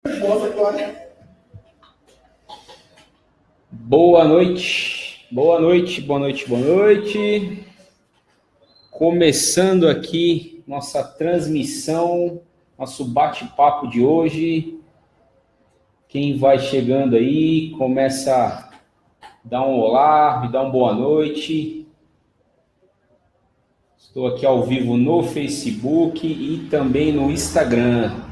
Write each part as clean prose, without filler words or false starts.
Boa noite, boa noite, boa noite, boa noite. Começando aqui nossa transmissão, nosso bate-papo de hoje. Quem vai chegando aí, começa a dar um olá, me dá uma boa noite. Estou aqui ao vivo no Facebook e também no Instagram.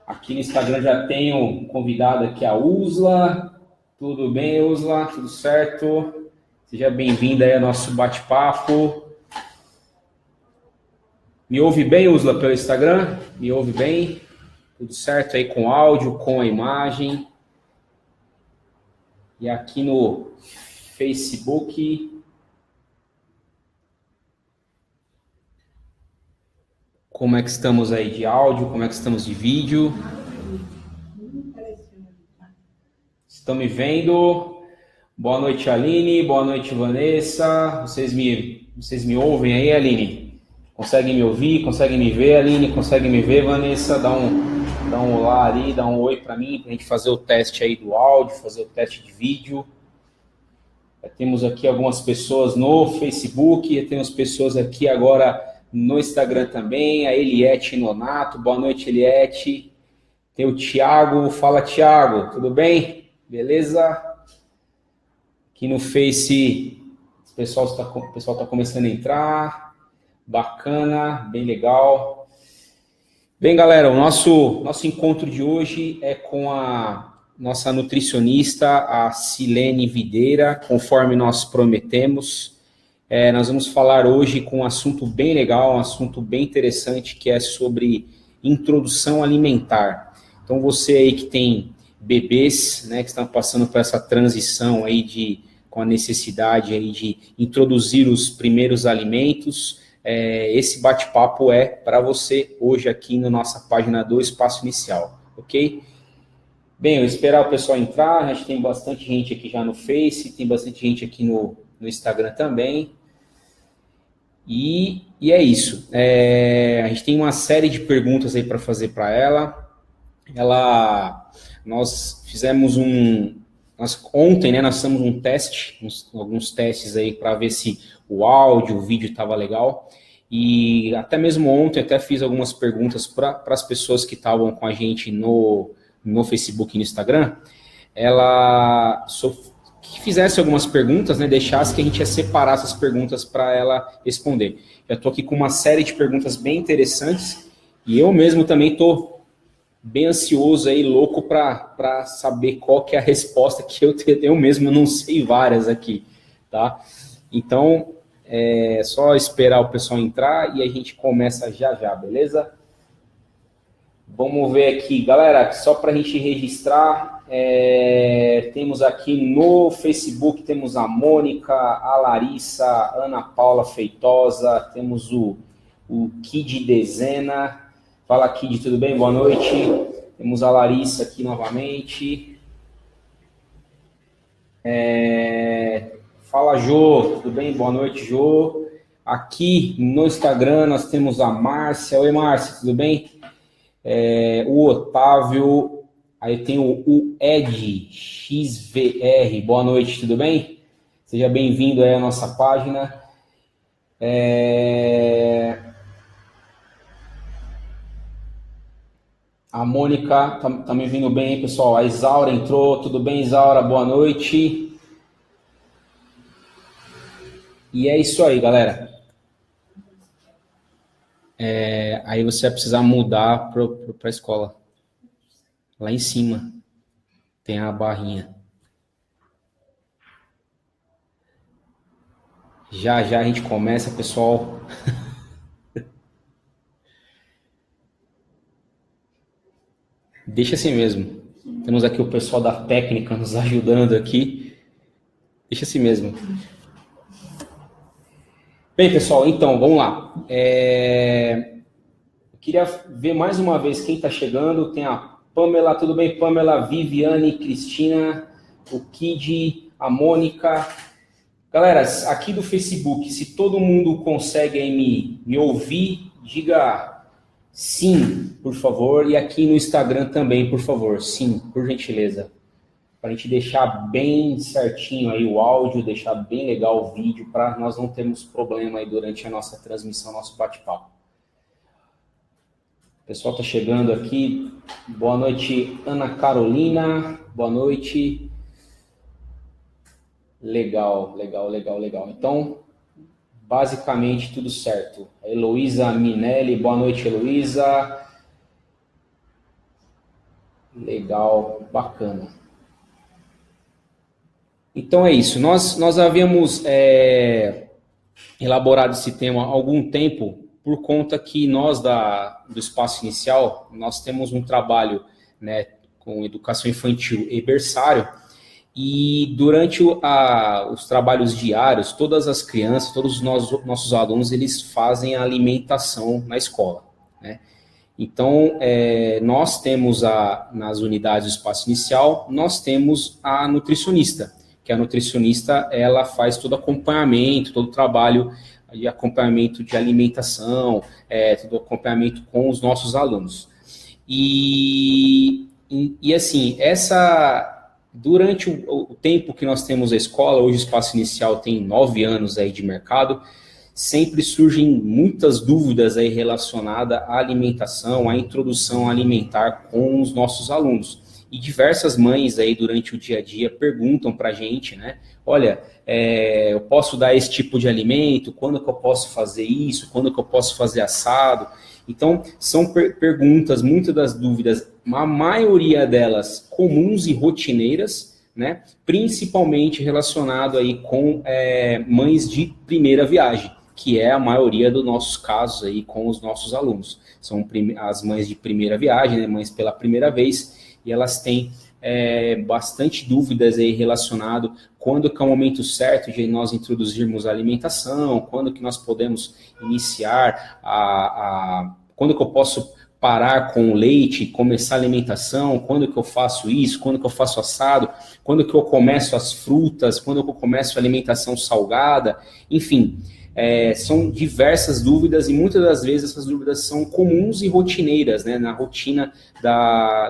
Aqui no Instagram já tenho convidado aqui a Usla. Tudo bem, Usla? Tudo certo? Seja bem-vinda aí ao nosso bate-papo. Me ouve bem, Usla, pelo Instagram? Me ouve bem? Tudo certo aí com áudio, com a imagem? E aqui no Facebook... Como é que estamos aí de áudio? Como é que estamos de vídeo? Estão me vendo? Boa noite, Aline. Boa noite, Vanessa. Vocês me ouvem aí, Aline? Conseguem me ouvir? Conseguem me ver, Aline? Conseguem me ver, Vanessa? Dá um olá ali, dá um oi para mim, para a gente fazer o teste aí do áudio, fazer o teste de vídeo. Temos aqui algumas pessoas no Facebook, temos pessoas aqui agora no Instagram também, a Eliette Nonato. Boa noite, Eliette. Tem o Thiago. Fala, Thiago. Tudo bem? Beleza? Aqui no Face, o pessoal está começando a entrar. Bacana, bem legal. Bem, galera, o nosso encontro de hoje é com a nossa nutricionista, a Silene Videira, conforme nós prometemos. Nós vamos falar hoje com um assunto bem legal, um assunto bem interessante, que é sobre introdução alimentar. Então, você aí que tem bebês, né, que estão passando por essa transição aí com a necessidade aí de introduzir os primeiros alimentos, esse bate-papo é para você hoje aqui na nossa página do Espaço Inicial, ok? Bem, eu esperar o pessoal entrar, a gente tem bastante gente aqui já no Face, tem bastante gente aqui no Instagram também. E é isso. A gente tem uma série de perguntas aí para fazer para ela. Nós fizemos ontem, né, nós fizemos um teste, alguns testes aí para ver se o áudio, o vídeo estava legal. E até mesmo ontem até fiz algumas perguntas para as pessoas que estavam com a gente no Facebook e no Instagram. Que fizesse algumas perguntas, né, deixasse que a gente ia separar essas perguntas para ela responder. Já estou aqui com uma série de perguntas bem interessantes e eu mesmo também estou bem ansioso aí, louco para saber qual que é a resposta que eu mesmo não sei várias aqui, tá? Então, é só esperar o pessoal entrar e a gente começa já, beleza? Vamos ver aqui, galera, só para a gente registrar, temos aqui no Facebook, temos a Mônica, a Larissa, a Ana Paula Feitosa, temos o Kid Dezena. Fala, Kid, tudo bem? Boa noite. Temos a Larissa aqui novamente. Fala, Jô, tudo bem? Boa noite, Jô. Aqui no Instagram nós temos a Márcia. Oi, Márcia, tudo bem? O Otávio, aí tem o Ed XVR, boa noite, tudo bem? Seja bem-vindo aí à nossa página. A Mônica tá me vindo bem, pessoal. A Isaura entrou, tudo bem, Isaura? Boa noite. E é isso aí, galera. Aí você vai precisar mudar para a escola. Lá em cima tem a barrinha. Já a gente começa, pessoal. Deixa assim mesmo. Temos aqui o pessoal da técnica nos ajudando aqui. Deixa assim mesmo. Bem, pessoal, então, vamos lá. Eu queria ver mais uma vez quem está chegando. Tem a Pamela, tudo bem, Pamela, Viviane, Cristina, o Kid, a Mônica. Galera, aqui do Facebook, se todo mundo consegue aí me ouvir, diga Sim, por favor. E aqui no Instagram também, por favor. Sim, por gentileza. Para a gente deixar bem certinho aí o áudio, deixar bem legal o vídeo, para nós não termos problema aí durante a nossa transmissão, nosso bate-papo. O pessoal está chegando aqui. Boa noite, Ana Carolina. Boa noite. Legal. Então, basicamente tudo certo. Heloísa Minelli, boa noite, Heloísa. Legal, bacana. Então é isso. Nós havíamos elaborado esse tema há algum tempo, por conta que nós do Espaço Inicial, nós temos um trabalho, né, com educação infantil e berçário, e durante os trabalhos diários, todas as crianças, todos os nossos alunos, eles fazem a alimentação na escola, né? Então, nós temos nas unidades do Espaço Inicial, nós temos a nutricionista, que a nutricionista, ela faz todo acompanhamento, todo o trabalho de acompanhamento de alimentação, todo o acompanhamento com os nossos alunos. E assim, durante o tempo que nós temos a escola, hoje o Espaço Inicial tem 9 anos aí de mercado, sempre surgem muitas dúvidas aí relacionadas à alimentação, à introdução alimentar com os nossos alunos. E diversas mães aí durante o dia a dia perguntam para a gente, né? Olha, eu posso dar esse tipo de alimento? Quando que eu posso fazer isso? Quando que eu posso fazer assado? Então, são perguntas, muitas das dúvidas, a maioria delas comuns e rotineiras, né? Principalmente relacionado aí com mães de primeira viagem, que é a maioria dos nossos casos aí com os nossos alunos. São as mães de primeira viagem, né? Mães pela primeira vez, e elas têm bastante dúvidas aí relacionado quando que é o momento certo de nós introduzirmos a alimentação, quando que nós podemos iniciar quando que eu posso parar com o leite, começar a alimentação, quando que eu faço isso, quando que eu faço assado, quando que eu começo as frutas, quando que eu começo a alimentação salgada, enfim, são diversas dúvidas e muitas das vezes essas dúvidas são comuns e rotineiras, né, na rotina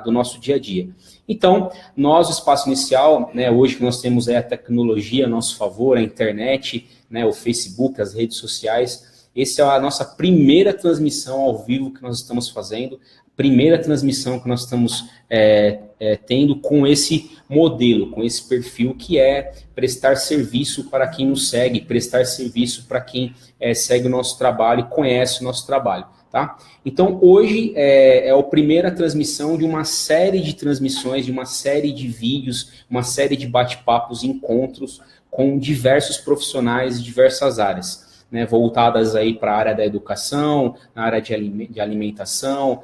do nosso dia a dia. Então, nós, o Espaço Inicial, né, hoje que nós temos a tecnologia a nosso favor, a internet, né, o Facebook, as redes sociais, essa é a nossa primeira transmissão ao vivo que nós estamos fazendo, primeira transmissão que nós estamos tendo com esse modelo, com esse perfil que é prestar serviço para quem nos segue, prestar serviço para quem segue o nosso trabalho e conhece o nosso trabalho. Tá? Então, hoje é a primeira transmissão de uma série de transmissões, de uma série de vídeos, uma série de bate-papos, encontros com diversos profissionais de diversas áreas, né, voltadas aí para a área da educação, na área de alimentação,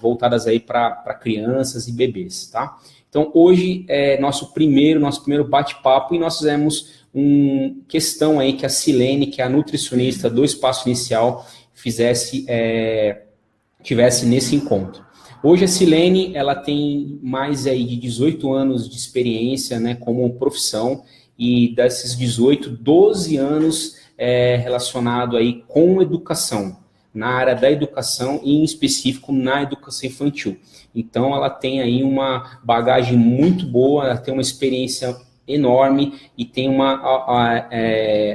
voltadas aí para crianças e bebês, tá? Então, hoje é nosso primeiro bate-papo e nós fizemos uma questão aí que a Silene, que é a nutricionista do Espaço Inicial, tivesse nesse encontro. Hoje a Silene, ela tem mais aí de 18 anos de experiência, né, como profissão, e desses 18, 12 anos relacionado aí com educação, na área da educação e em específico na educação infantil. Então ela tem aí uma bagagem muito boa, ela tem uma experiência enorme e tem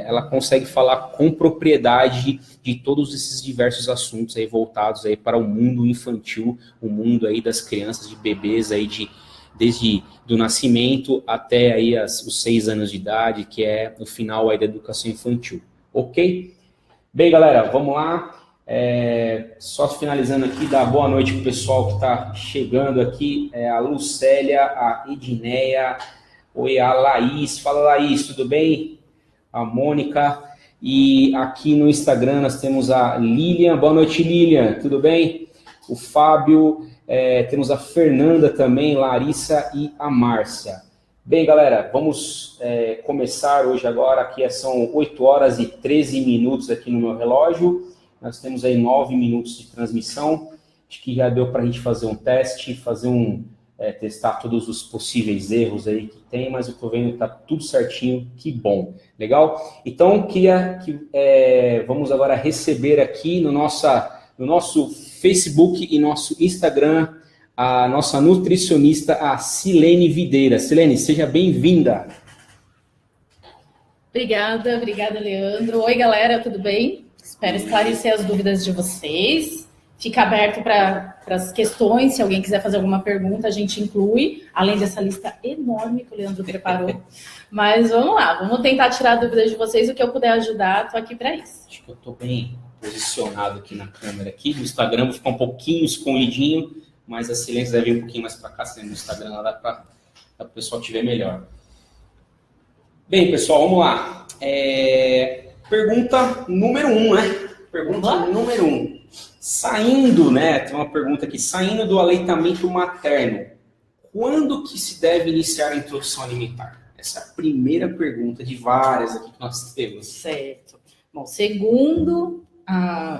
ela consegue falar com propriedade de todos esses diversos assuntos aí voltados aí para o mundo infantil, o mundo aí das crianças, de bebês aí desde do nascimento até aí os 6 anos de idade, que é o final aí da educação infantil, ok? Bem, galera, vamos lá. Só finalizando aqui, dar boa noite para o pessoal que está chegando aqui, a Lucélia, a Edneia, oi, a Laís, fala Laís, tudo bem? A Mônica, e aqui no Instagram nós temos a Lilian, boa noite Lilian, tudo bem? O Fábio, temos a Fernanda também, Larissa e a Márcia. Bem, galera, vamos começar hoje agora, aqui são 8 horas e 13 minutos aqui no meu relógio, nós temos aí 9 minutos de transmissão, acho que já deu para a gente fazer um teste, testar todos os possíveis erros aí que tem, mas eu estou vendo que está tudo certinho, que bom, legal? Então, vamos agora receber aqui no nosso Facebook e nosso Instagram, a nossa nutricionista, a Silene Videira. Silene, seja bem-vinda. Obrigada, Leandro. Oi, galera, tudo bem? Espero esclarecer as dúvidas de vocês. Fica aberto para as questões, se alguém quiser fazer alguma pergunta, a gente inclui, além dessa lista enorme que o Leandro preparou. Mas vamos lá, vamos tentar tirar dúvidas de vocês, o que eu puder ajudar, estou aqui para isso. Acho que eu estou bem posicionado aqui na câmera. Aqui no Instagram vou ficar um pouquinho escondidinho, mas a Silêncio deve ir um pouquinho mais para cá, no Instagram lá dá para o pessoal te ver melhor. Bem, pessoal, vamos lá. Pergunta número 1, né? Pergunta número 1. Saindo, né? Tem uma pergunta aqui. Saindo do aleitamento materno, quando que se deve iniciar a introdução alimentar? Essa é a primeira pergunta de várias aqui que nós temos. Certo. Bom, segundo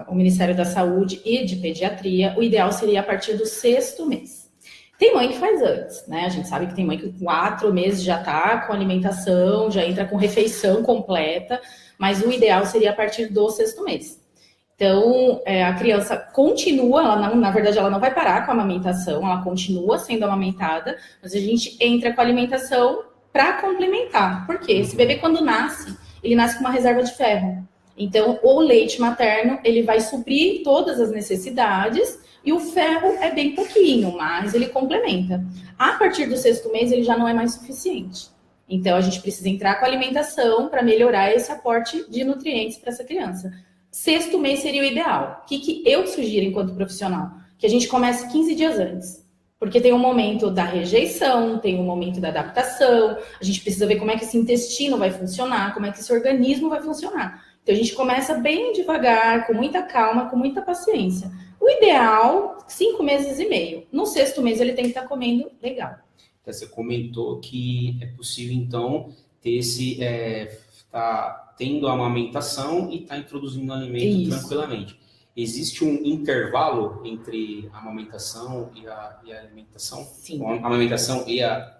o Ministério da Saúde e de Pediatria, o ideal seria a partir do 6º mês. Tem mãe que faz antes, né? A gente sabe que tem mãe que com 4 meses já tá com alimentação, já entra com refeição completa, mas o ideal seria a partir do 6º mês. Então, a criança continua, na verdade, ela não vai parar com a amamentação, ela continua sendo amamentada, mas a gente entra com a alimentação para complementar. Por quê? Esse bebê, quando nasce, ele nasce com uma reserva de ferro. Então, o leite materno, ele vai suprir todas as necessidades e o ferro é bem pouquinho, mas ele complementa. A partir do 6º mês, ele já não é mais suficiente. Então, a gente precisa entrar com a alimentação para melhorar esse aporte de nutrientes para essa criança. 6º mês seria o ideal. O que eu sugiro enquanto profissional? Que a gente comece 15 dias antes. Porque tem um momento da rejeição, tem um momento da adaptação, a gente precisa ver como é que esse intestino vai funcionar, como é que esse organismo vai funcionar. Então, a gente começa bem devagar, com muita calma, com muita paciência. O ideal, 5 meses e meio. No 6º mês, ele tem que estar comendo legal. Então, você comentou que é possível, então, ter tá tendo a amamentação e tá introduzindo o alimento tranquilamente. Existe um intervalo entre a amamentação e a alimentação? Sim. A amamentação e a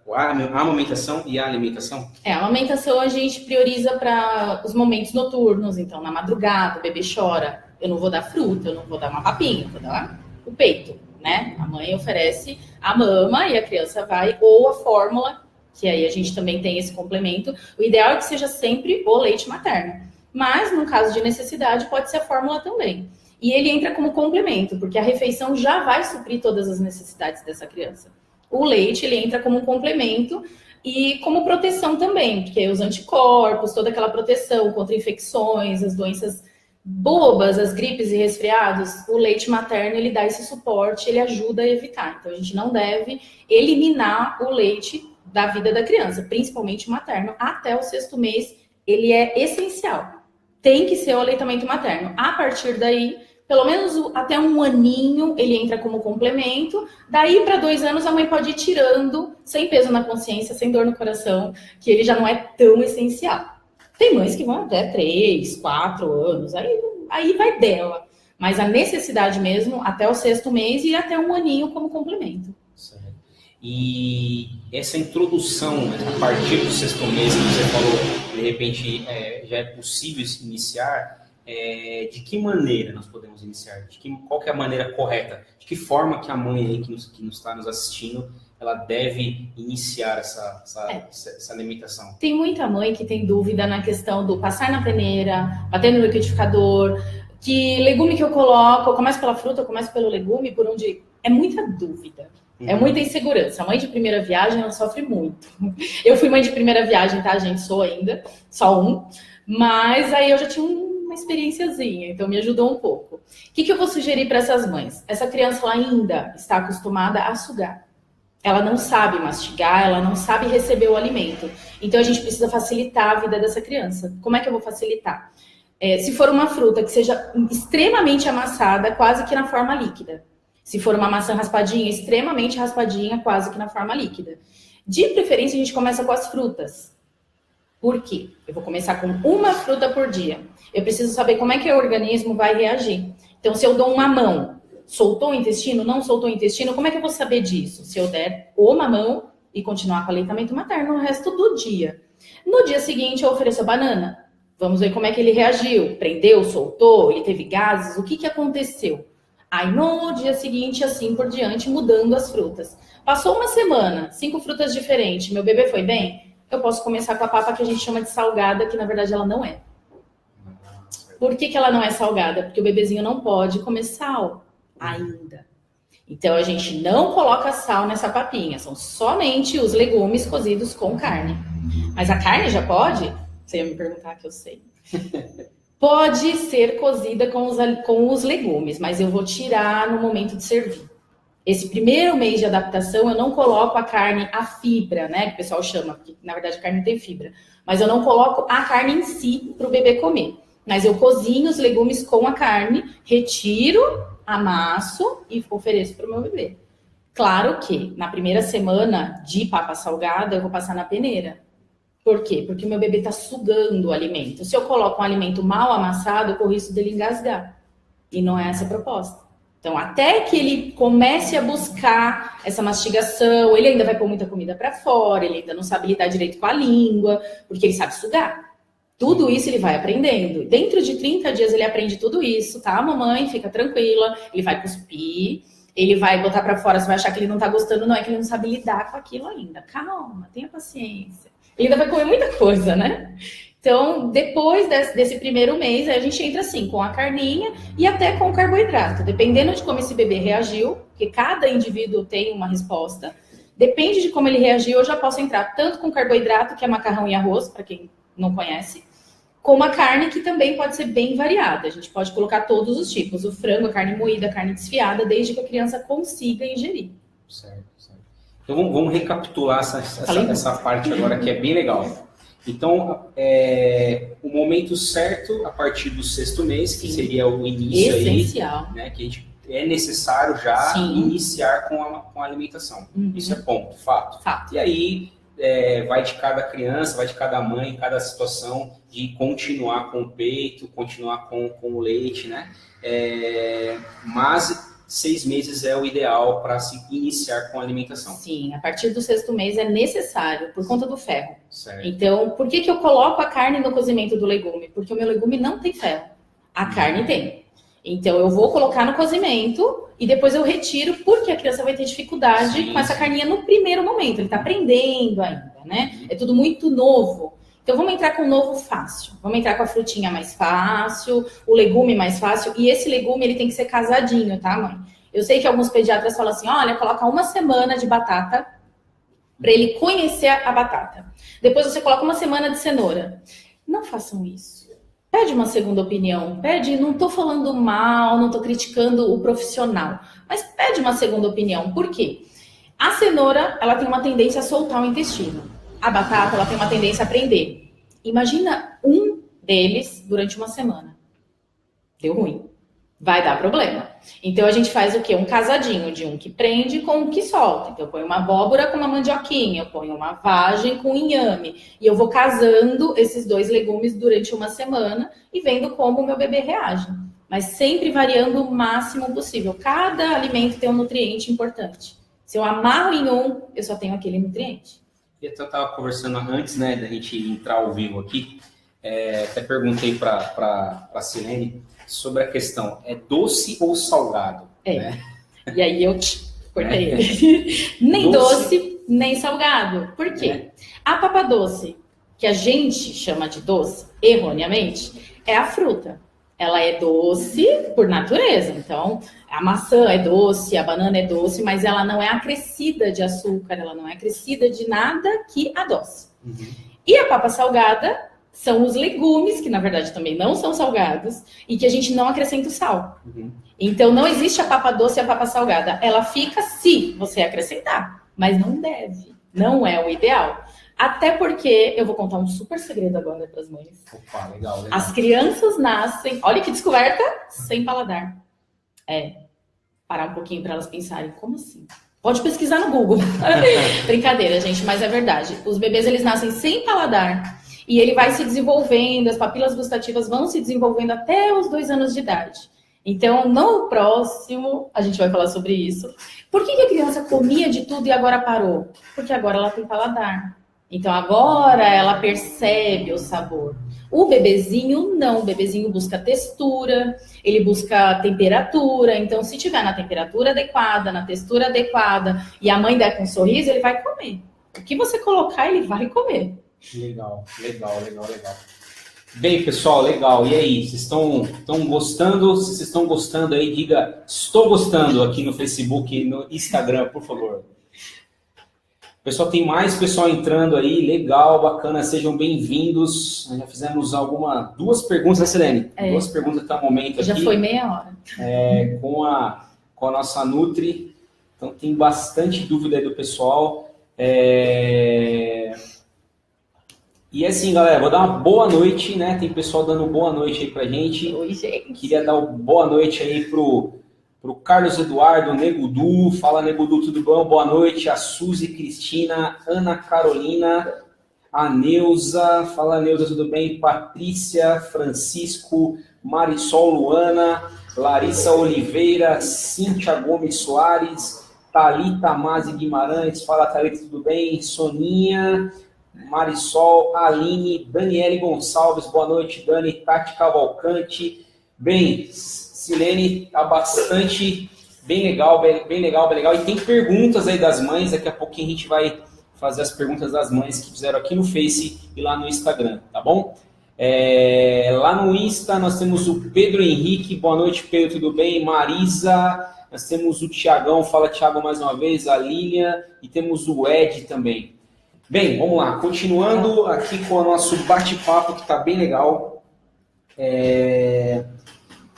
amamentação e a alimentação? A amamentação a gente prioriza para os momentos noturnos. Então, na madrugada, o bebê chora. Eu não vou dar fruta, eu não vou dar uma papinha, eu vou dar o peito, né? A mãe oferece a mama e a criança vai, ou a fórmula, que aí a gente também tem esse complemento. O ideal é que seja sempre o leite materno. Mas, no caso de necessidade, pode ser a fórmula também. E ele entra como complemento, porque a refeição já vai suprir todas as necessidades dessa criança. O leite, ele entra como um complemento e como proteção também, porque os anticorpos, toda aquela proteção contra infecções, as doenças bobas, as gripes e resfriados, o leite materno, ele dá esse suporte, ele ajuda a evitar. Então, a gente não deve eliminar o leite da vida da criança, principalmente materno, até o 6º mês, ele é essencial. Tem que ser o aleitamento materno. A partir daí, pelo menos até 1 aninho, ele entra como complemento. Daí, para 2 anos, a mãe pode ir tirando, sem peso na consciência, sem dor no coração, que ele já não é tão essencial. Tem mães que vão até 3, 4 anos, aí vai dela. Mas a necessidade mesmo, até o 6º mês e até 1 aninho como complemento. Certo. E essa introdução, a partir do 6º mês, que você falou, de repente já é possível iniciar, de que maneira nós podemos iniciar? Qual que é a maneira correta? De que forma que a mãe aí que está nos assistindo, ela deve iniciar essa alimentação? Tem muita mãe que tem dúvida na questão do passar na peneira, bater no liquidificador, que legume que eu coloco, eu começo pela fruta, eu começo pelo legume, por onde... É muita dúvida. É muita insegurança. A mãe de primeira viagem, ela sofre muito. Eu fui mãe de primeira viagem, tá, gente? Sou ainda, só um. Mas aí eu já tinha uma experienciazinha, então me ajudou um pouco. O que eu vou sugerir para essas mães? Essa criança ela ainda está acostumada a sugar. Ela não sabe mastigar, ela não sabe receber o alimento. Então a gente precisa facilitar a vida dessa criança. Como é que eu vou facilitar? Se for uma fruta que seja extremamente amassada, quase que na forma líquida. Se for uma maçã raspadinha, extremamente raspadinha, quase que na forma líquida. De preferência, a gente começa com as frutas. Por quê? Eu vou começar com uma fruta por dia. Eu preciso saber como é que o organismo vai reagir. Então, se eu dou um mamão, soltou o intestino, não soltou o intestino, como é que eu vou saber disso? Se eu der o mamão e continuar com o aleitamento materno o resto do dia. No dia seguinte, eu ofereço a banana. Vamos ver como é que ele reagiu. Prendeu, soltou, ele teve gases, o que aconteceu? Aí no dia seguinte, assim por diante, mudando as frutas. Passou uma semana, 5 frutas diferentes, meu bebê foi bem? Eu posso começar com a papa que a gente chama de salgada, que na verdade ela não é. Por que ela não é salgada? Porque o bebezinho não pode comer sal ainda. Então a gente não coloca sal nessa papinha, são somente os legumes cozidos com carne. Mas a carne já pode? Você ia me perguntar que eu sei. Pode ser cozida com os legumes, mas eu vou tirar no momento de servir. Esse primeiro mês de adaptação, eu não coloco a carne, a fibra, né? Que o pessoal chama, porque na verdade a carne não tem fibra. Mas eu não coloco a carne em si para o bebê comer. Mas eu cozinho os legumes com a carne, retiro, amasso e ofereço para o meu bebê. Claro que na primeira semana de papa salgada, eu vou passar na peneira. Por quê? Porque o meu bebê está sugando o alimento. Se eu coloco um alimento mal amassado, eu corro risco dele engasgar. E não é essa a proposta. Então, até que ele comece a buscar essa mastigação, ele ainda vai pôr muita comida para fora, ele ainda não sabe lidar direito com a língua, porque ele sabe sugar. Tudo isso ele vai aprendendo. Dentro de 30 dias ele aprende tudo isso, tá, mamãe? Fica tranquila. Ele vai cuspir, ele vai botar para fora, você vai achar que ele não tá gostando, não é que ele não sabe lidar com aquilo ainda. Calma, tenha paciência. Ele ainda vai comer muita coisa, né? Então, depois desse primeiro mês, a gente entra assim, com a carninha e até com o carboidrato. Dependendo de como esse bebê reagiu, porque cada indivíduo tem uma resposta, depende de como ele reagiu, eu já posso entrar tanto com carboidrato, que é macarrão e arroz, para quem não conhece, como a carne, que também pode ser bem variada. A gente pode colocar todos os tipos, o frango, a carne moída, a carne desfiada, desde que a criança consiga ingerir. Certo. Então vamos recapitular essa parte agora, que é bem legal. Então, o momento certo, a partir do 6º mês, que seria o início essencial, aí, né, que a gente é necessário já iniciar com a alimentação. Uhum. Isso é ponto, fato. E aí, vai de cada criança, vai de cada mãe, cada situação, de continuar com o peito, continuar com o leite, né? Mas 6 meses é o ideal para se iniciar com a alimentação. Sim, a partir do 6º mês é necessário, por conta do ferro. Certo. Então, por que eu coloco a carne no cozimento do legume? Porque o meu legume não tem ferro, a carne tem. Então, eu vou colocar no cozimento e depois eu retiro, porque a criança vai ter dificuldade com essa carninha no primeiro momento. Ele está aprendendo ainda, né? É tudo muito novo. Então, vamos entrar com o novo fácil. Vamos entrar com a frutinha mais fácil, o legume mais fácil. E esse legume, ele tem que ser casadinho, tá, mãe? Eu sei que alguns pediatras falam assim, olha, coloca 1 semana de batata para ele conhecer a batata. Depois você coloca 1 semana de cenoura. Não façam isso. Pede uma segunda opinião. Não tô falando mal, não tô criticando o profissional. Mas pede uma segunda opinião. Por quê? A cenoura, ela tem uma tendência a soltar o intestino. A batata, ela tem uma tendência a prender. Imagina um deles durante 1 semana. Deu ruim. Vai dar problema. Então, a gente faz o quê? Um casadinho de um que prende com um que solta. Então, eu ponho uma abóbora com uma mandioquinha, eu ponho uma vagem com inhame. E eu vou casando esses 2 legumes durante 1 semana e vendo como o meu bebê reage. Mas sempre variando o máximo possível. Cada alimento tem um nutriente importante. Se eu amarro em um, eu só tenho aquele nutriente. Eu estava conversando antes, né, da gente entrar ao vivo aqui, até perguntei para a Silene sobre a questão, é doce ou salgado? Né? E aí eu cortei ele. Nem doce, nem salgado. Por quê? A papa doce, que a gente chama de doce, erroneamente, é a fruta. Ela é doce por natureza. Então, a maçã é doce, a banana é doce, mas ela não é acrescida de açúcar, ela não é acrescida de nada que adoce. Uhum. E a papa salgada são os legumes, que na verdade também não são salgados, e que a gente não acrescenta o sal. Uhum. Então, não existe a papa doce e a papa salgada. Ela fica se você acrescentar, mas não deve. Não é o ideal. Até porque, eu vou contar um super segredo agora para as mães. Opa, legal. As crianças nascem, olha que descoberta, sem paladar. Parar um pouquinho para elas pensarem, como assim? Pode pesquisar no Google. Brincadeira, gente, mas é verdade. Os bebês, eles nascem sem paladar. E ele vai se desenvolvendo, as papilas gustativas vão se desenvolvendo até os 2 anos de idade. Então, no próximo, a gente vai falar sobre isso. Por que a criança comia de tudo e agora parou? Porque agora ela tem paladar. Então, agora ela percebe o sabor. O bebezinho não, o bebezinho busca textura, ele busca temperatura, então se tiver na temperatura adequada, na textura adequada, e a mãe der com um sorriso, ele vai comer. O que você colocar, ele vai comer. Legal. Bem, pessoal, legal. E aí, vocês estão gostando? Se vocês estão gostando aí, diga estou gostando aqui no Facebook e no Instagram, por favor. Pessoal, tem mais pessoal entrando aí, legal, bacana, sejam bem-vindos. Nós já fizemos duas perguntas, né, Silene? Duas perguntas até o momento já aqui. Já foi meia hora. Com a nossa Nutri. Então, tem bastante dúvida aí do pessoal. E assim, galera, vou dar uma boa noite, né? Tem pessoal dando boa noite aí pra gente. Oi, gente. Queria dar uma boa noite aí pro Carlos Eduardo, Negudu. Fala, Negudu, tudo bom? Boa noite. A Suzy Cristina, Ana Carolina, a Neuza. Fala, Neuza, tudo bem? Patrícia, Francisco, Marisol Luana, Larissa Oliveira, Cíntia Gomes Soares, Thalita Mazi Guimarães. Fala, Thalita, tudo bem? Soninha, Marisol, Aline, Daniele Gonçalves. Boa noite, Dani. Tati Cavalcante. Bem, Silene, tá bastante bem legal. E tem perguntas aí das mães, daqui a pouquinho a gente vai fazer as perguntas das mães que fizeram aqui no Face e lá no Instagram, tá bom? Lá no Insta nós temos o Pedro Henrique, boa noite, Pedro, tudo bem? Marisa, nós temos o Tiagão, fala Tiago mais uma vez, a Lilian, e temos o Ed também. Bem, vamos lá, continuando aqui com o nosso bate-papo que tá bem legal.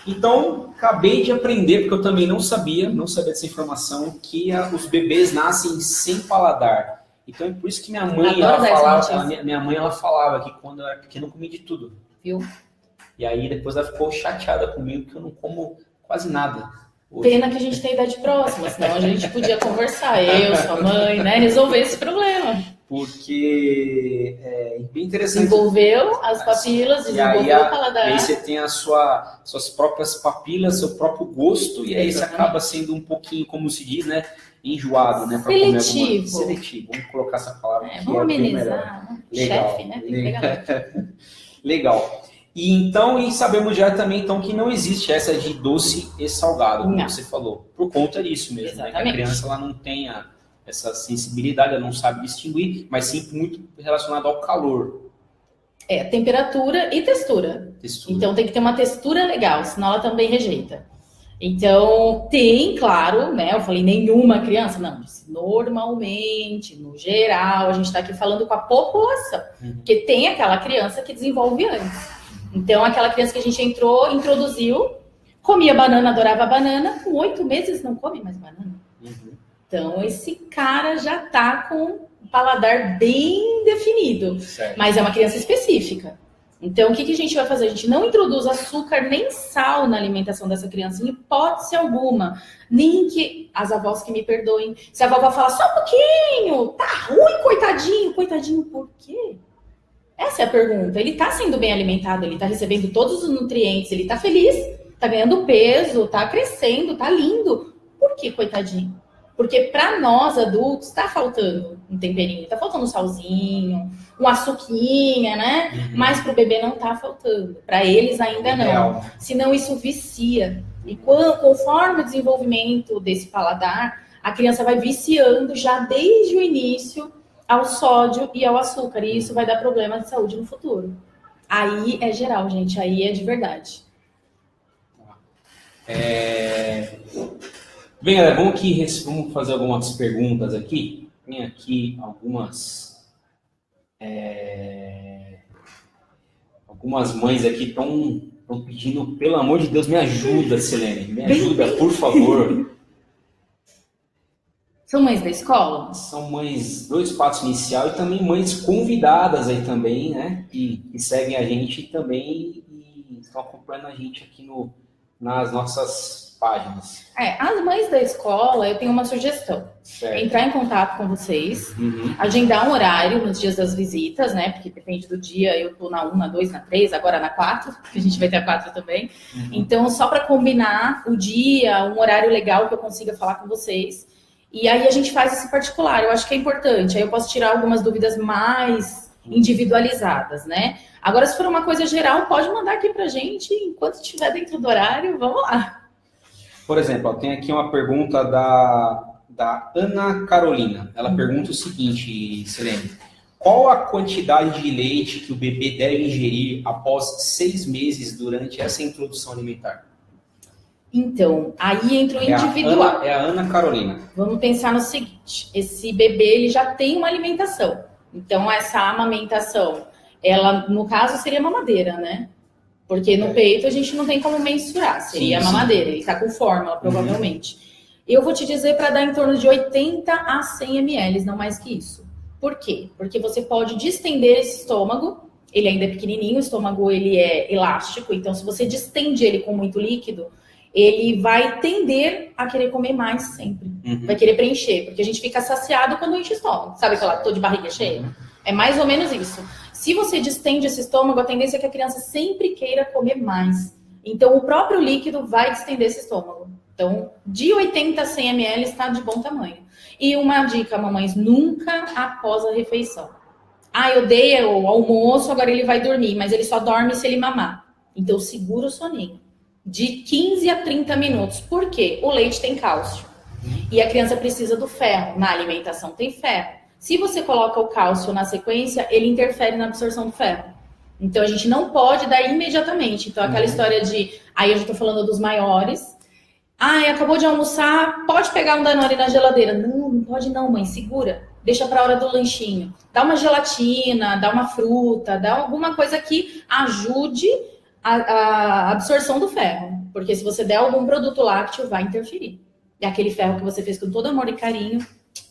Então, acabei de aprender, porque eu também não sabia dessa informação, que os bebês nascem sem paladar. Então, é por isso que minha mãe, ela falava que quando eu era pequeno eu comia de tudo. Viu? E aí, depois ela ficou chateada comigo, que eu não como quase nada. Hoje. Pena que a gente tem idade próxima, senão a gente podia conversar, eu, sua mãe, né, resolver esse problema. Porque é bem interessante. Desenvolveu as papilas, desenvolveu o paladar. E aí você tem suas próprias papilas, seu próprio gosto, e aí você acaba sendo um pouquinho, como se diz, né? Enjoado, né? Seletivo. Seletivo. Vamos colocar essa palavra aqui. Vamos amenizar. Legal. Chefe, né? Tem que pegar. Legal. E sabemos já também, então, que não existe essa de doce e salgado, como você falou. Por conta disso mesmo, né? Que a criança ela não tenha essa sensibilidade, ela não sabe distinguir, mas sempre muito relacionado ao calor. Temperatura e textura. Então tem que ter uma textura legal, senão ela também rejeita. Então tem, claro, né? Eu falei nenhuma criança, não. Normalmente, no geral, a gente está aqui falando com a população, porque tem aquela criança que desenvolve antes. Então aquela criança que a gente introduziu, comia banana, adorava banana, com 8 meses não come mais banana. Então, esse cara já tá com o paladar bem definido. Certo. Mas é uma criança específica. Então, o que a gente vai fazer? A gente não introduz açúcar nem sal na alimentação dessa criança, em hipótese alguma. Nem que as avós que me perdoem. Se a vovó fala só um pouquinho, tá ruim, coitadinho. Coitadinho por quê? Essa é a pergunta. Ele tá sendo bem alimentado, ele tá recebendo todos os nutrientes, ele tá feliz, tá ganhando peso, tá crescendo, tá lindo. Por que coitadinho? Porque para nós, adultos, tá faltando um temperinho, tá faltando um salzinho, um açuquinha, né? Mas pro bebê não tá faltando. Para eles ainda não. Senão isso vicia. E conforme o desenvolvimento desse paladar, a criança vai viciando já desde o início ao sódio e ao açúcar. E isso vai dar problema de saúde no futuro. Aí é geral, gente. Aí é de verdade. Bem, galera, vamos fazer algumas perguntas aqui. Tem aqui algumas mães aqui estão pedindo, pelo amor de Deus, me ajuda, Silene. Me ajuda, por favor. São mães da escola? São mães do Espaço Inicial e também mães convidadas aí também, né? Que seguem a gente também e estão acompanhando a gente aqui nas nossas páginas. As mães da escola, eu tenho uma sugestão. Certo. Entrar em contato com vocês, agendar um horário nos dias das visitas, né? Porque depende do dia, eu tô na 1, na 2, na 3, agora na 4, que a gente vai ter a 4 também. Então, só para combinar o dia, um horário legal que eu consiga falar com vocês. E aí a gente faz esse particular, eu acho que é importante. Aí eu posso tirar algumas dúvidas mais individualizadas, né? Agora, se for uma coisa geral, pode mandar aqui pra gente, enquanto estiver dentro do horário, vamos lá. Por exemplo, tem aqui uma pergunta da Ana Carolina. Ela pergunta o seguinte, Silene. Qual a quantidade de leite que o bebê deve ingerir após 6 meses durante essa introdução alimentar? Então, aí entra o individual. É a Ana Carolina. Vamos pensar no seguinte, esse bebê ele já tem uma alimentação. Então, essa amamentação, ela, no caso, seria mamadeira, né? Porque no peito a gente não tem como mensurar, seria mamadeira, ele tá com fórmula, provavelmente. Eu vou te dizer para dar em torno de 80 a 100 ml, não mais que isso. Por quê? Porque você pode distender esse estômago, ele ainda é pequenininho, o estômago ele é elástico, então se você distende ele com muito líquido, ele vai tender a querer comer mais sempre. Vai querer preencher, porque a gente fica saciado quando enche o estômago. Sabe aquela tô de barriga cheia? É mais ou menos isso. Se você distende esse estômago, a tendência é que a criança sempre queira comer mais. Então, o próprio líquido vai distender esse estômago. Então, de 80 a 100 ml está de bom tamanho. E uma dica, mamães, nunca após a refeição. Ah, eu dei o almoço, agora ele vai dormir, mas ele só dorme se ele mamar. Então, segura o soninho. De 15 a 30 minutos. Por quê? O leite tem cálcio. E a criança precisa do ferro. Na alimentação tem ferro. Se você coloca o cálcio na sequência, ele interfere na absorção do ferro. Então, a gente não pode dar imediatamente. Então, aquela história de... Aí eu já tô falando dos maiores. Ah, acabou de almoçar, pode pegar um Danone na geladeira. Não, não pode não, mãe. Segura. Deixa pra hora do lanchinho. Dá uma gelatina, dá uma fruta, dá alguma coisa que ajude a absorção do ferro. Porque se você der algum produto lácteo, vai interferir. E aquele ferro que você fez com todo amor e carinho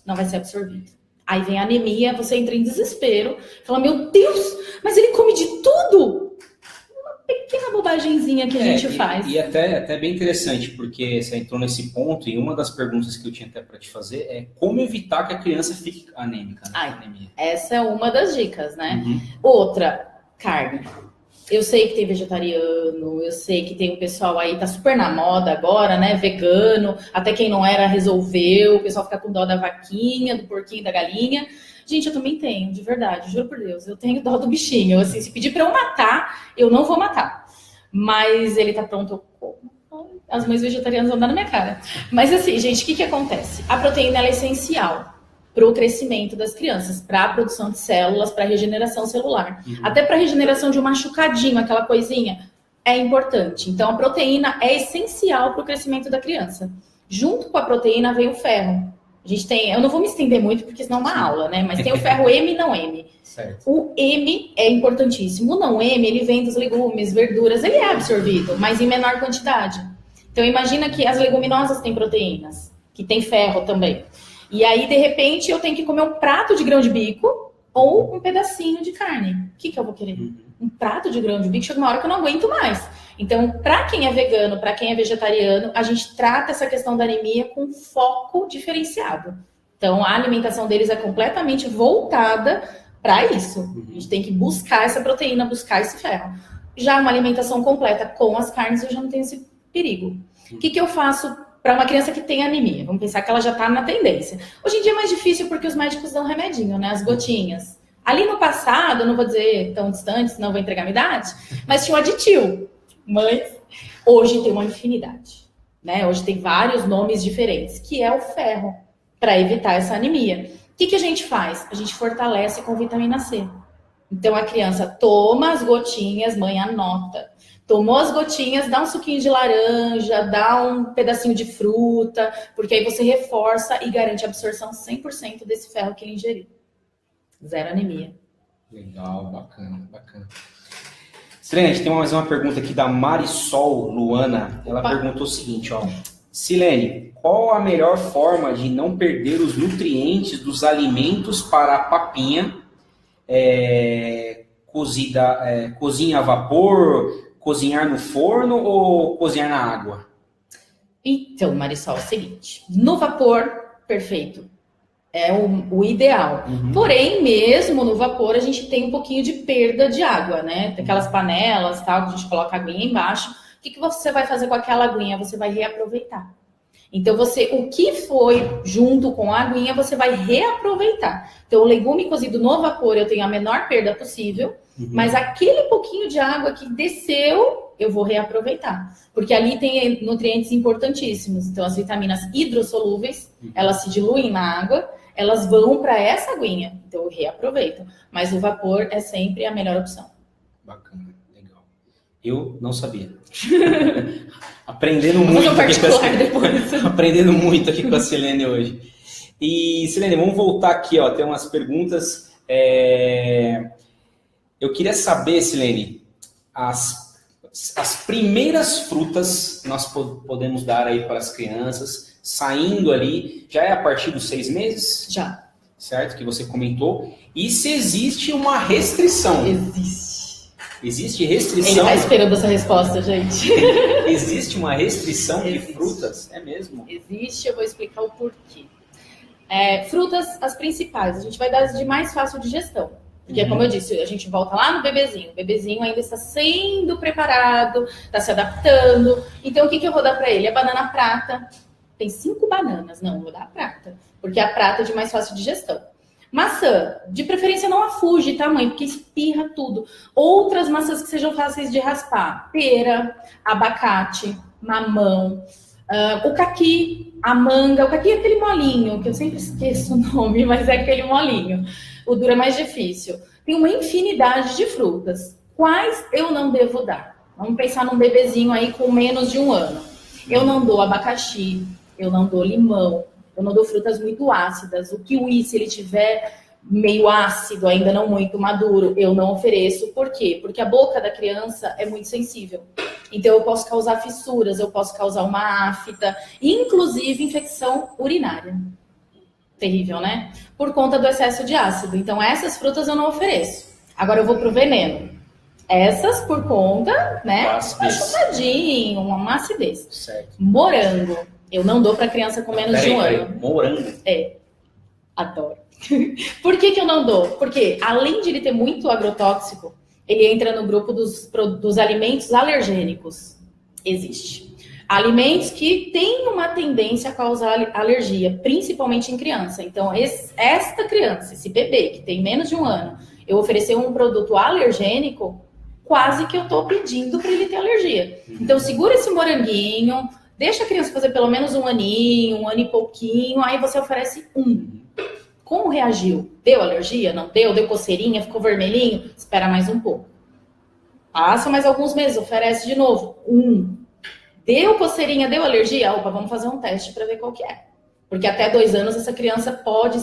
não vai ser absorvido. Aí vem a anemia, você entra em desespero, fala, meu Deus, mas ele come de tudo! Uma pequena bobagemzinha que a gente faz. E até bem interessante, porque você entrou nesse ponto, e uma das perguntas que eu tinha até para te fazer é como evitar que a criança fique anêmica. Né? Anemia. Essa é uma das dicas, né? Outra, carne. Eu sei que tem vegetariano, eu sei que tem um pessoal aí, tá super na moda agora, né? Vegano, até quem não era resolveu, o pessoal fica com dó da vaquinha, do porquinho, da galinha. Gente, eu também tenho, de verdade, juro por Deus, eu tenho dó do bichinho. Assim, se pedir pra eu matar, eu não vou matar. Mas ele tá pronto, eu como. As mães vegetarianas vão dar na minha cara. Mas assim, gente, o que acontece? A proteína ela é essencial para o crescimento das crianças, para a produção de células, para a regeneração celular. Até para a regeneração de um machucadinho, aquela coisinha, é importante. Então, a proteína é essencial para o crescimento da criança. Junto com a proteína vem o ferro. A gente tem, eu não vou me estender muito, porque senão é uma aula, né? Mas tem o ferro M e não M. Certo. O M é importantíssimo. O não M, ele vem dos legumes, verduras, ele é absorvido, mas em menor quantidade. Então, imagina que as leguminosas têm proteínas, que tem ferro também. E aí, de repente, eu tenho que comer um prato de grão de bico ou um pedacinho de carne. O que eu vou querer? Um prato de grão de bico, chega uma hora que eu não aguento mais. Então, para quem é vegano, para quem é vegetariano, a gente trata essa questão da anemia com foco diferenciado. Então, a alimentação deles é completamente voltada para isso. A gente tem que buscar essa proteína, buscar esse ferro. Já uma alimentação completa com as carnes, eu já não tenho esse perigo. O que eu faço para uma criança que tem anemia? Vamos pensar que ela já está na tendência. Hoje em dia é mais difícil porque os médicos dão remedinho, né? As gotinhas. Ali no passado, eu não vou dizer tão distante, senão eu vou entregar a minha idade, mas tinha um aditivo. Mas hoje tem uma infinidade, né? Hoje tem vários nomes diferentes, que é o ferro, para evitar essa anemia. O que a gente faz? A gente fortalece com vitamina C. Então a criança toma as gotinhas, mãe anota. Tomou as gotinhas, dá um suquinho de laranja, dá um pedacinho de fruta, porque aí você reforça e garante a absorção 100% desse ferro que ele ingeriu. Zero anemia. Legal, bacana. Silene, tem mais uma pergunta aqui da Marisol Luana. Ela perguntou o seguinte, ó. Silene, qual a melhor forma de não perder os nutrientes dos alimentos para a papinha cozinha a vapor, cozinhar no forno ou cozinhar na água? Então, Marisol, é o seguinte. No vapor, perfeito. É o ideal. Porém, mesmo no vapor, a gente tem um pouquinho de perda de água, né? Tem aquelas panelas, tal, que a gente coloca a aguinha embaixo. O que você vai fazer com aquela aguinha? Você vai reaproveitar. Então, o que foi junto com a aguinha, você vai reaproveitar. Então, o legume cozido no vapor, eu tenho a menor perda possível, mas aquele pouquinho de água que desceu, eu vou reaproveitar. Porque ali tem nutrientes importantíssimos. Então, as vitaminas hidrossolúveis, elas se diluem na água, elas vão para essa aguinha. Então, eu reaproveito. Mas o vapor é sempre a melhor opção. Bacana, legal. Eu não sabia. Aprendendo muito, aprendendo muito aqui com a Silene hoje. E, Silene, vamos voltar aqui, ó, tem umas perguntas. Eu queria saber, Silene, as primeiras frutas nós podemos dar aí para as crianças, saindo ali, já é a partir dos 6 meses? Já. Certo? Que você comentou. E se existe uma restrição? Existe restrição? Ele está esperando essa resposta, gente. Existe uma restrição de frutas? É mesmo? Existe, eu vou explicar o porquê. Frutas, as principais, a gente vai dar as de mais fácil digestão. Porque, como eu disse, a gente volta lá no bebezinho. O bebezinho ainda está sendo preparado, está se adaptando. Então, o que eu vou dar para ele? A banana prata. Tem 5 bananas. Não, eu vou dar a prata. Porque a prata é de mais fácil digestão. Maçã, de preferência não afuge, tá, mãe? Porque espirra tudo. Outras maçãs que sejam fáceis de raspar. Pera, abacate, mamão, o caqui, a manga. O caqui é aquele molinho, que eu sempre esqueço o nome, mas é aquele molinho. O duro é mais difícil. Tem uma infinidade de frutas. Quais eu não devo dar? Vamos pensar num bebezinho aí com menos de 1 ano. Eu não dou abacaxi, eu não dou limão, eu não dou frutas muito ácidas. O kiwi, se ele tiver meio ácido, ainda não muito maduro, eu não ofereço. Por quê? Porque a boca da criança é muito sensível. Então, eu posso causar fissuras, eu posso causar uma afta, inclusive infecção urinária. Terrível, né? Por conta do excesso de ácido. Então, essas frutas eu não ofereço. Agora, eu vou pro veneno. Essas por conta, né? Um chutadinho, uma acidez. Certo. Morango. Eu não dou para criança com menos de 1 ano. Morango? Adoro. Por que eu não dou? Porque, além de ele ter muito agrotóxico, ele entra no grupo dos alimentos alergênicos. Existe. Alimentos que têm uma tendência a causar alergia, principalmente em criança. Então, esta criança, esse bebê que tem menos de 1 ano, eu oferecer um produto alergênico, quase que eu estou pedindo para ele ter alergia. Então, segura esse moranguinho, deixa a criança fazer pelo menos 1 aninho, 1 ano e pouquinho, aí você oferece 1. Como reagiu? Deu alergia? Não deu? Deu coceirinha? Ficou vermelhinho? Espera mais um pouco. Passa mais alguns meses, oferece de novo 1. Deu coceirinha? Deu alergia? Opa, vamos fazer um teste para ver qual que é. Porque até 2 anos essa criança pode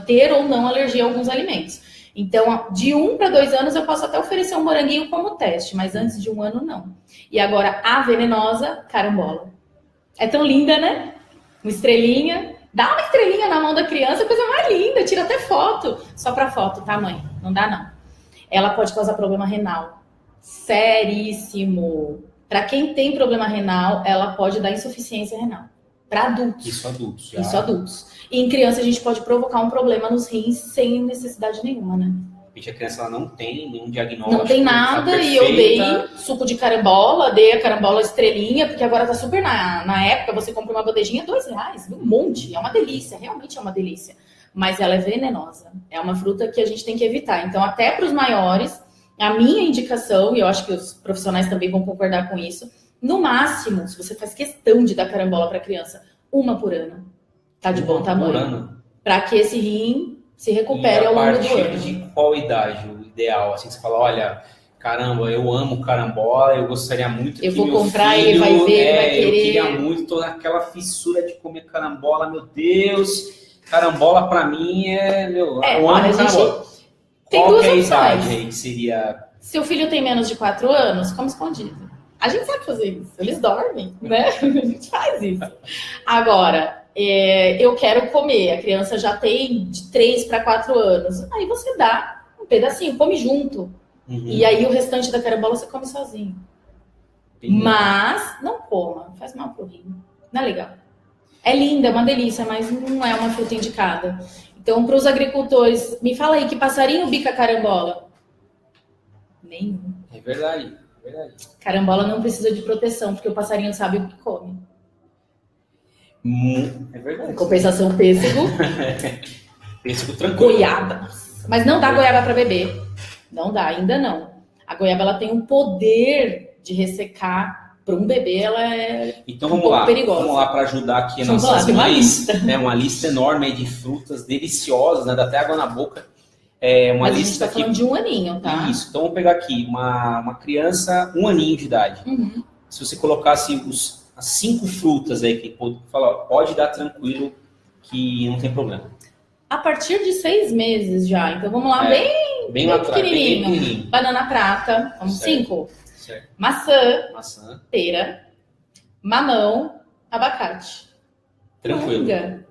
ter ou não alergia a alguns alimentos. Então, de 1 para 2 anos eu posso até oferecer um moranguinho como teste, mas antes de 1 ano não. E agora, a venenosa, carambola. É tão linda, né? Uma estrelinha. Dá uma estrelinha na mão da criança, coisa mais linda. Tira até foto. Só para foto, tá, mãe? Não dá, não. Ela pode causar problema renal. Seríssimo. Para quem tem problema renal, ela pode dar insuficiência renal. Para adultos. Isso adultos. Já. Isso adultos. E em criança a gente pode provocar um problema nos rins sem necessidade nenhuma, né? A criança ela não tem nenhum diagnóstico. Não tem nada, e eu dei suco de carambola, dei a carambola estrelinha, porque agora tá super na época, você compra uma bandejinha, R$2, um monte, é uma delícia, realmente é uma delícia. Mas ela é venenosa, é uma fruta que a gente tem que evitar. Então, até para os maiores, a minha indicação, e eu acho que os profissionais também vão concordar com isso, no máximo, se você faz questão de dar carambola para criança, 1 por ano, tá de bom tamanho. Para que esse rim se recupere ao longo do ano. E a partir de qual idade o ideal? Assim, você fala, olha, caramba, eu amo carambola, eu gostaria muito que eu vou meu comprar, filho, ele vai ver, ele vai querer. Eu queria muito, tô naquela fissura de comer carambola, meu Deus, carambola pra mim eu amo carambola. Tem qual duas é a opções. idade aí que seria? Seu filho tem menos de 4 anos, come escondido. A gente sabe fazer isso, eles dormem, né? A gente faz isso. Agora, eu quero comer, a criança já tem de 3 para 4 anos. Aí você dá um pedacinho, come junto. E aí o restante da carambola você come sozinho. Mas não coma, faz mal pro rim. Não é legal. É linda, é uma delícia, mas não é uma fruta indicada. Então, para os agricultores, me fala aí, que passarinho bica carambola? Nenhum. É verdade. Verdade. Carambola não precisa de proteção, porque o passarinho sabe o que come. É verdade. Em compensação, pêssego. Pêssego tranquilo. Goiaba. Mas não dá goiaba para bebê. Não dá, ainda não. A goiaba ela tem um poder de ressecar. Para um bebê, ela é então, um pouco perigosa. Vamos lá para ajudar aqui nossas mães. Uma lista enorme de frutas deliciosas, né? Dá até água na boca. Mas a gente está falando de 1 aninho, tá? Isso. Então, vamos pegar aqui uma criança, 1 aninho de idade. Uhum. Se você colocasse as 5 frutas aí, que pode dar tranquilo, que não tem problema. A partir de 6 meses já. Então, vamos lá, bem pequenininho. Banana prata, vamos 5. Maçã, pera, mamão, abacate. Tranquilo.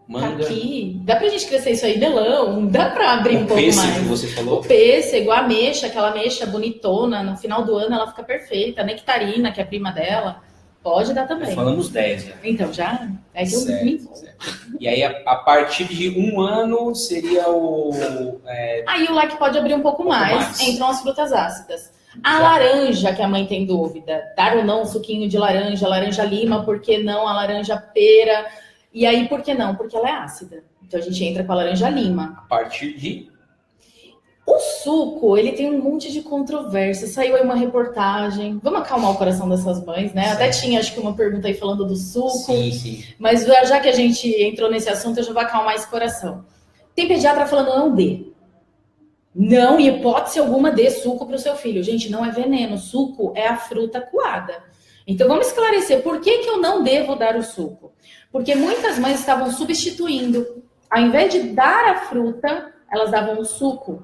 Manga. Aqui. Dá pra gente crescer isso aí, melão. Dá pra abrir um pouco mais. O pêssego, você falou? O pêssego, a ameixa, aquela ameixa bonitona. No final do ano ela fica perfeita. A nectarina, que é a prima dela. Pode dar também. Falamos 10 já. Então, já. É que eu me envolvo. E aí, a partir de 1 ano, seria o... Aí o leque pode abrir um pouco mais. Entram as frutas ácidas. A laranja, que a mãe tem dúvida. Dar ou não um suquinho de laranja lima, por que não a laranja pera? E aí, por que não? Porque ela é ácida. Então, a gente entra com a laranja lima. A partir de... O suco, ele tem um monte de controvérsia. Saiu aí uma reportagem. Vamos acalmar o coração dessas mães, né? Sim. Até tinha, acho que, uma pergunta aí falando do suco. Sim. Mas já que a gente entrou nesse assunto, eu já vou acalmar esse coração. Tem pediatra falando não dê. Não, em hipótese alguma, dê suco para o seu filho. Gente, não é veneno. Suco é a fruta coada. Então, vamos esclarecer por que eu não devo dar o suco. Porque muitas mães estavam substituindo. Ao invés de dar a fruta, elas davam o suco.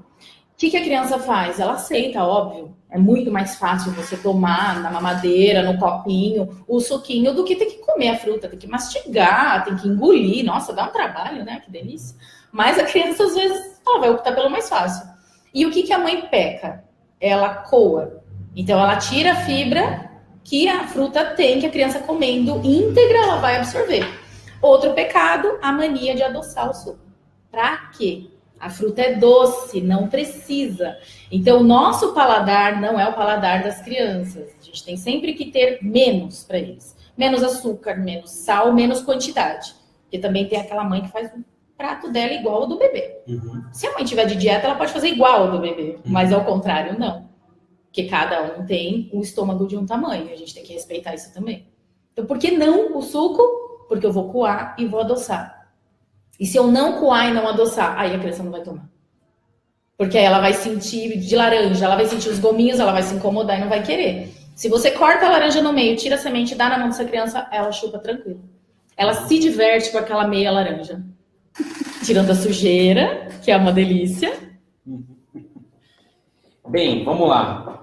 O que a criança faz? Ela aceita, óbvio. É muito mais fácil você tomar na mamadeira, no copinho, o suquinho, do que ter que comer a fruta, ter que mastigar, tem que engolir. Nossa, dá um trabalho, né? Que delícia. Mas a criança, às vezes, ela vai optar pelo mais fácil. E o que a mãe peca? Ela coa. Então, ela tira a fibra que a fruta tem, que a criança comendo íntegra, ela vai absorver. Outro pecado, a mania de adoçar o suco. Pra quê? A fruta é doce, não precisa. Então, o nosso paladar não é o paladar das crianças. A gente tem sempre que ter menos para eles. Menos açúcar, menos sal, menos quantidade. Porque também tem aquela mãe que faz um prato dela igual ao do bebê. Uhum. Se a mãe tiver de dieta, ela pode fazer igual ao do bebê. Mas, ao contrário, não. Porque cada um tem o estômago de um tamanho. A gente tem que respeitar isso também. Então, por que não o suco? Porque eu vou coar e vou adoçar. E se eu não coar e não adoçar, aí a criança não vai tomar. Porque aí ela vai sentir de laranja, ela vai sentir os gominhos, ela vai se incomodar e não vai querer. Se você corta a laranja no meio, tira a semente e dá na mão dessa criança, ela chupa tranquilo. Ela se diverte com aquela meia laranja. Tirando a sujeira, que é uma delícia. Bem, vamos lá.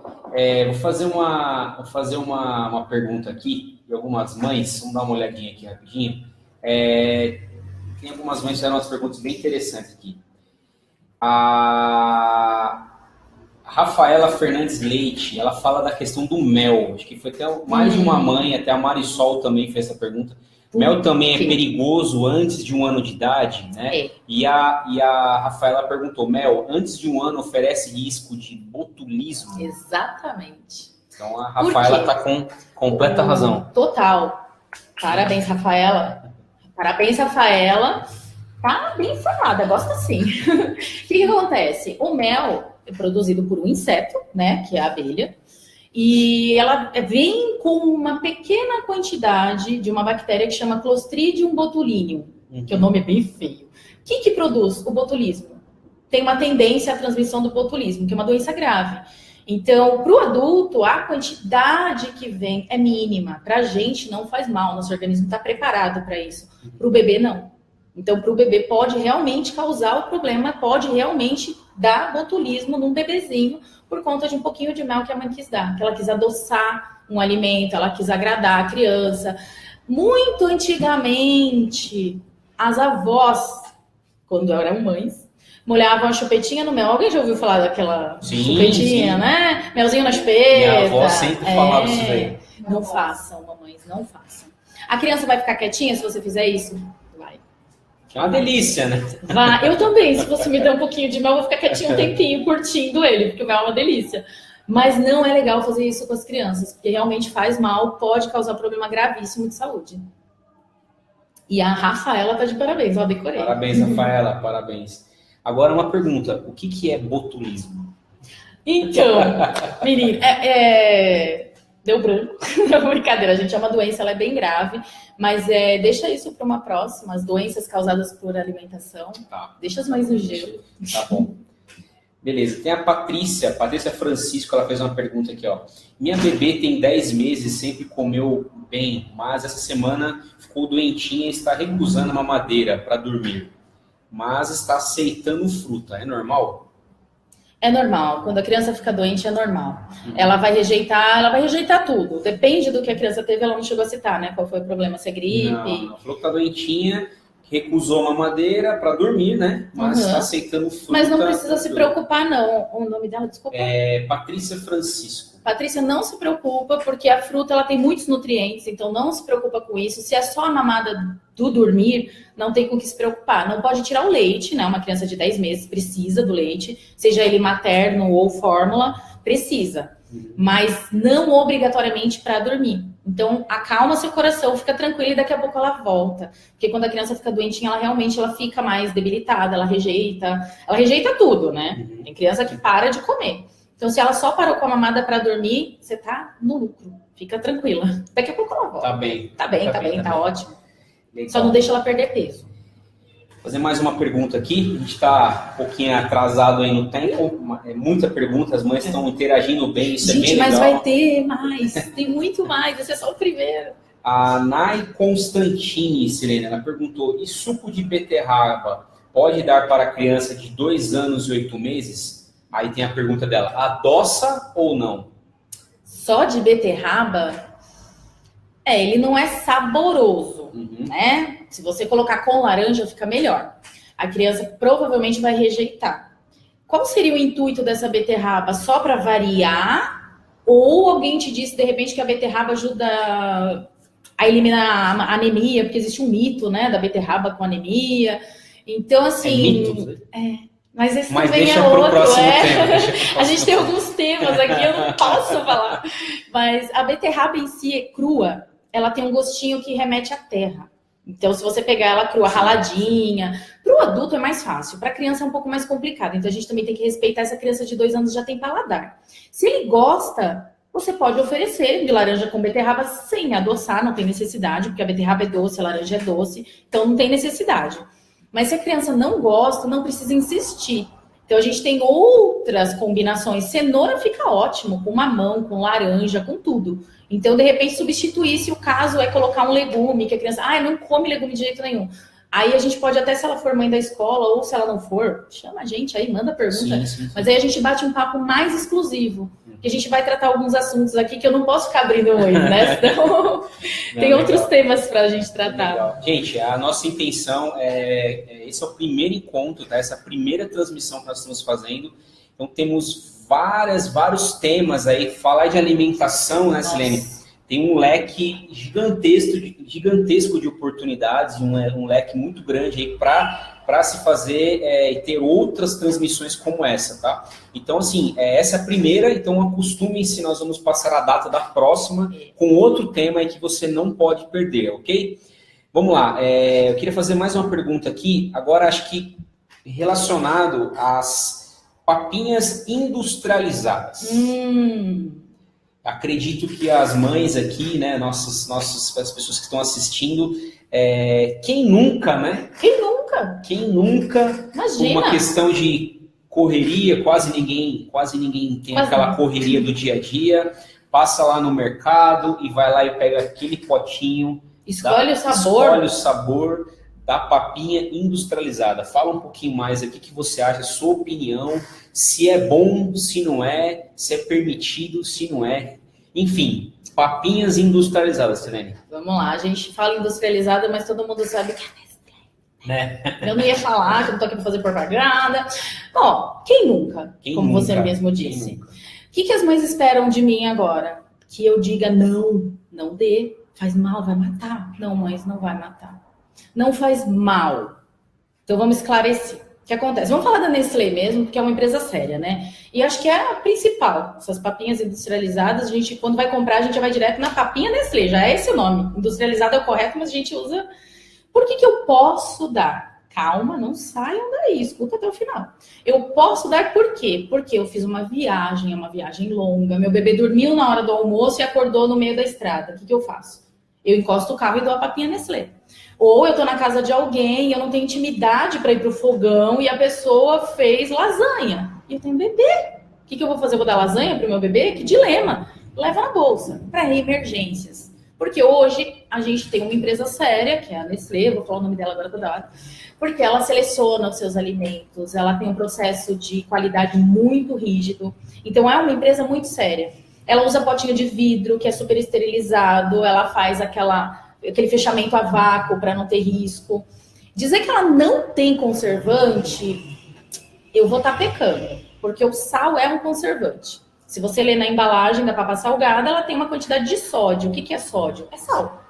Vou fazer uma pergunta aqui de algumas mães. Vamos dar uma olhadinha aqui rapidinho. Tem algumas mães que fizeram umas perguntas bem interessantes aqui. A Rafaela Fernandes Leite, ela fala da questão do mel. Acho que foi até mais de uma mãe, até a Marisol também fez essa pergunta. Mel também é perigoso antes de 1 ano de idade, né? É. E a Rafaela perguntou, mel, antes de 1 ano oferece risco de botulismo? Exatamente. Então a Rafaela está com completa razão. Total. Parabéns, Rafaela. Parabéns, Rafaela. Tá bem informada, gosta sim. O que acontece? O mel é produzido por um inseto, né? Que é a abelha. E ela vem com uma pequena quantidade de uma bactéria que chama Clostridium botulinum, que o nome é bem feio. O que produz o botulismo? Tem uma tendência à transmissão do botulismo, que é uma doença grave. Então, para o adulto, a quantidade que vem é mínima. Para a gente não faz mal, nosso organismo está preparado para isso. Para o bebê, não. Então, para o bebê pode realmente causar o problema, pode realmente dar botulismo num bebezinho, por conta de um pouquinho de mel que a mãe quis dar, que ela quis adoçar um alimento, ela quis agradar a criança. Muito antigamente, as avós, quando eram mães, molhavam a chupetinha no mel. Alguém já ouviu falar daquela chupetinha, né? Melzinho na chupeta. Minha avó sempre falava isso daí. Não façam, mamães, não façam. A criança vai ficar quietinha se você fizer isso? Vai. É uma delícia, né? Vai. Eu também, se você me der um pouquinho de mel, eu vou ficar quietinho um tempinho, curtindo ele, porque o mel é uma delícia. Mas não é legal fazer isso com as crianças, porque realmente faz mal, pode causar problema gravíssimo de saúde. E a Rafaela tá de parabéns, ó, decorei. Parabéns, Rafaela, parabéns. Agora uma pergunta, o que é botulismo? Então, menino, deu branco. Não, brincadeira, gente, é uma doença, ela é bem grave, mas deixa isso para uma próxima, as doenças causadas por alimentação. Tá. Deixa as mães no gelo. Tá bom. Beleza, tem a Patrícia Francisco, ela fez uma pergunta aqui, ó. Minha bebê tem 10 meses, sempre comeu bem, mas essa semana ficou doentinha e está recusando a mamadeira para dormir, mas está aceitando fruta, é normal? É normal, quando a criança fica doente é normal. Ela vai rejeitar tudo. Depende do que a criança teve, ela não chegou a citar, né? Qual foi o problema, se é gripe? Não, falou que tá doentinha, recusou a mamadeira para dormir, né? Mas está aceitando fruta. Mas não precisa se preocupar, não. O nome dela, desculpa. É Patrícia Francisco. Patrícia, não se preocupa, porque a fruta ela tem muitos nutrientes, então não se preocupa com isso. Se é só a mamada do dormir, não tem com o que se preocupar. Não pode tirar o leite, né? Uma criança de 10 meses precisa do leite, seja ele materno ou fórmula, precisa. Mas não obrigatoriamente para dormir. Então, acalma seu coração, fica tranquila e daqui a pouco ela volta. Porque quando a criança fica doentinha, ela realmente fica mais debilitada, ela rejeita tudo, né? Tem criança que para de comer. Então, se ela só parou com a mamada para dormir, você tá no lucro. Fica tranquila. Daqui a pouco ela volta. Tá bem. Tá ótimo. Legal. Só não deixa ela perder peso. Vou fazer mais uma pergunta aqui. A gente está um pouquinho atrasado aí no tempo. É muita pergunta, as mães estão interagindo bem, isso gente, é bem legal. Mas vai ter mais. Tem muito mais. Esse é só o primeiro. A Nai Constantini, Silene, ela perguntou, e suco de beterraba pode dar para criança de 2 anos e 8 meses? Aí tem a pergunta dela, adoça ou não? Só de beterraba, ele não é saboroso, né? Se você colocar com laranja, fica melhor. A criança provavelmente vai rejeitar. Qual seria o intuito dessa beterraba? Só para variar? Ou alguém te disse, de repente, que a beterraba ajuda a eliminar a anemia? Porque existe um mito, né, da beterraba com anemia. Então, assim... Mas esse também deixa é pro outro, próximo tema. A gente tem alguns temas aqui, eu não posso falar. Mas a beterraba em si, crua, ela tem um gostinho que remete à terra. Então, se você pegar ela crua, raladinha, para o adulto é mais fácil, para a criança é um pouco mais complicado. Então, a gente também tem que respeitar, essa criança de 2 anos já tem paladar. Se ele gosta, você pode oferecer de laranja com beterraba sem adoçar, não tem necessidade, porque a beterraba é doce, a laranja é doce, então não tem necessidade. Mas se a criança não gosta, não precisa insistir. Então, a gente tem outras combinações. Cenoura fica ótimo, com mamão, com laranja, com tudo. Então, de repente, substituir, se o caso é colocar um legume, que a criança, não come legume de jeito nenhum. Aí a gente pode, até se ela for mãe da escola, ou se ela não for, chama a gente aí, manda pergunta. Sim. Mas aí a gente bate um papo mais exclusivo. Que a gente vai tratar alguns assuntos aqui que eu não posso ficar abrindo muito, né? Então, tem outros temas para a gente tratar. Legal. Gente, a nossa intenção esse é o primeiro encontro, tá? Essa primeira transmissão que nós estamos fazendo. Então, temos vários temas aí. Falar de alimentação, né, Silene? Tem um leque gigantesco de oportunidades, um leque muito grande aí para se fazer e ter outras transmissões como essa, tá? Então, assim, essa é a primeira, então acostumem-se, nós vamos passar a data da próxima com outro tema aí que você não pode perder, ok? Vamos lá, eu queria fazer mais uma pergunta aqui, agora acho que relacionado às papinhas industrializadas. Acredito que as mães aqui, né, as pessoas que estão assistindo, quem nunca, né? Quem nunca? Imagina. Uma questão de correria, quase ninguém tem aquela correria do dia a dia, passa lá no mercado e vai lá e pega aquele potinho, escolhe o sabor da papinha industrializada. Fala um pouquinho mais aqui, o que você acha, sua opinião, se é bom, se não é, se é permitido, se não é. Enfim, papinhas industrializadas, Silene. Vamos lá, a gente fala industrializada, mas todo mundo sabe que é Nestlé. Né? Eu não ia falar, que eu não tô aqui pra fazer propaganda. Bom, quem nunca, como você mesmo disse. O que as mães esperam de mim agora? Que eu diga não dê, faz mal, vai matar. Não, mães, não vai matar. Não faz mal. Então vamos esclarecer. O que acontece? Vamos falar da Nestlé mesmo, porque é uma empresa séria, né? E acho que é a principal. Essas papinhas industrializadas, a gente, quando vai comprar, a gente já vai direto na papinha Nestlé. Já é esse o nome. Industrializado é o correto, mas a gente usa Por que eu posso dar? Calma, não saiam daí, escuta até o final. Eu posso dar por quê? Porque eu fiz uma viagem longa, meu bebê dormiu na hora do almoço e acordou no meio da estrada. O que eu faço? Eu encosto o carro e dou a papinha Nestlé. Ou eu tô na casa de alguém, eu não tenho intimidade para ir pro fogão e a pessoa fez lasanha. E eu tenho bebê. O que eu vou fazer? Eu vou dar lasanha pro meu bebê? Que dilema. Leva na bolsa, para emergências. Porque hoje a gente tem uma empresa séria, que é a Nestlé, vou falar o nome dela agora toda hora, porque ela seleciona os seus alimentos, ela tem um processo de qualidade muito rígido. Então é uma empresa muito séria. Ela usa potinho de vidro, que é super esterilizado, ela faz aquele fechamento a vácuo para não ter risco. Dizer que ela não tem conservante, eu vou estar pecando, porque o sal é um conservante. Se você ler na embalagem da papa salgada, ela tem uma quantidade de sódio. O que é sódio? É sal.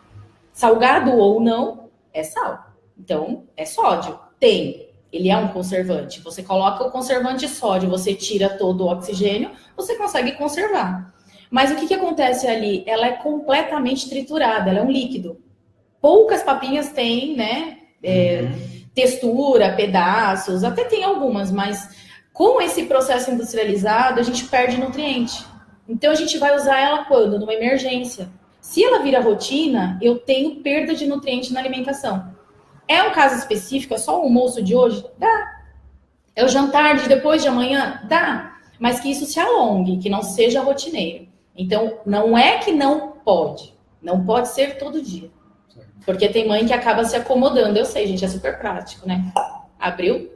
Salgado ou não, é sal. Então, é sódio. Ele é um conservante. Você coloca o conservante sódio, você tira todo o oxigênio, você consegue conservar. Mas o que acontece ali? Ela é completamente triturada, ela é um líquido. Poucas papinhas têm, né, textura, pedaços, até tem algumas, mas com esse processo industrializado, a gente perde nutriente. Então, a gente vai usar ela quando? Numa emergência. Se ela vira rotina, eu tenho perda de nutriente na alimentação. É um caso específico? É só o almoço de hoje? Dá. É o jantar de depois de amanhã? Dá. Mas que isso se alongue, que não seja rotineiro. Então, não é que não pode. Não pode ser todo dia. Porque tem mãe que acaba se acomodando. Eu sei, gente, é super prático, né? Abriu?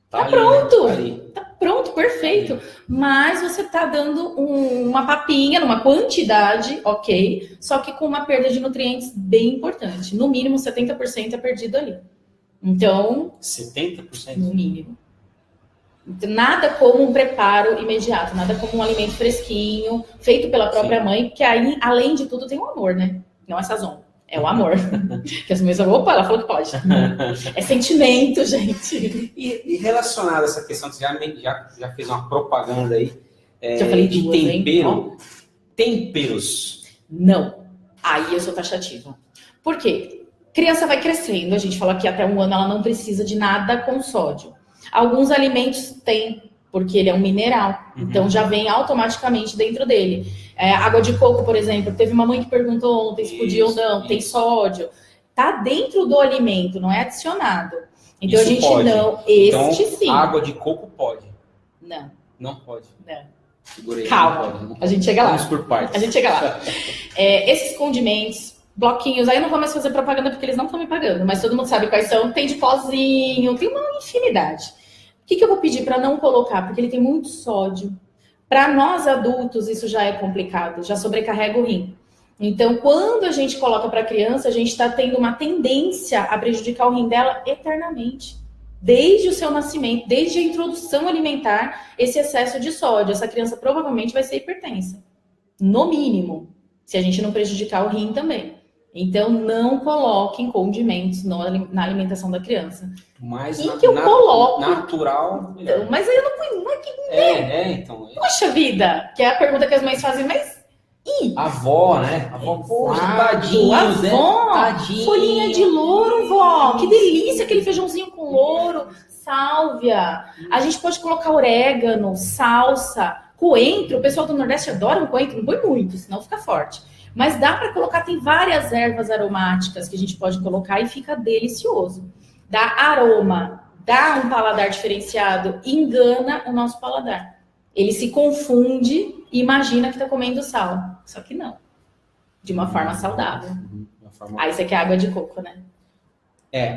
Tá pronto. Tá pronto, perfeito. Mas você tá dando uma papinha, numa quantidade, ok. Só que com uma perda de nutrientes bem importante. No mínimo, 70% é perdido ali. Então... 70%? No mínimo. Nada como um preparo imediato, nada como um alimento fresquinho, feito pela própria mãe, que aí, além de tudo, tem o amor, né? Não é sazon, é o amor. Que as mães falam, opa, ela falou que pode. É sentimento, gente. E relacionado a essa questão, você já fez uma propaganda aí, já falei de duas, tempero. Hein? Temperos. Não. Aí eu sou taxativa. Por quê? Criança vai crescendo, a gente fala que até 1 ano ela não precisa de nada com sódio. Alguns alimentos têm, porque ele é um mineral. Então já vem automaticamente dentro dele. Água de coco, por exemplo. Teve uma mãe que perguntou ontem se podia ou não. Tem sódio. Tá dentro do alimento, não é adicionado. Então isso a gente pode. Então, sim. Água de coco pode. Não. Não pode. Não. Segurei. Calma. Não pode. A gente chega lá. Vamos por partes. A gente chega lá. Esses condimentos, bloquinhos, aí eu não vou mais fazer propaganda porque eles não estão me pagando, mas todo mundo sabe quais são. Tem de pozinho, tem uma infinidade. O que eu vou pedir para não colocar? Porque ele tem muito sódio. Para nós adultos, isso já é complicado, já sobrecarrega o rim. Então, quando a gente coloca para a criança, a gente está tendo uma tendência a prejudicar o rim dela eternamente. Desde o seu nascimento, desde a introdução alimentar, esse excesso de sódio. Essa criança provavelmente vai ser hipertensa. No mínimo, se a gente não prejudicar o rim também. Então, não coloquem condimentos na alimentação da criança. Mas que eu coloco natural. Então, mas aí eu não ponho. Não é que. Então. Poxa vida! Que é a pergunta que as mães fazem, mas. A avó, né? A avó, poxa, tadinho, né? Tadinho. Folhinha de louro, vó. Que delícia aquele feijãozinho com louro. Sálvia. A gente pode colocar orégano, salsa, coentro. O pessoal do Nordeste adora um coentro. Não põe muito, senão fica forte. Mas dá para colocar, tem várias ervas aromáticas que a gente pode colocar e fica delicioso. Dá aroma, dá um paladar diferenciado, engana o nosso paladar. Ele se confunde e imagina que está comendo sal. Só que não. De uma forma saudável. Aí você quer água de coco, né?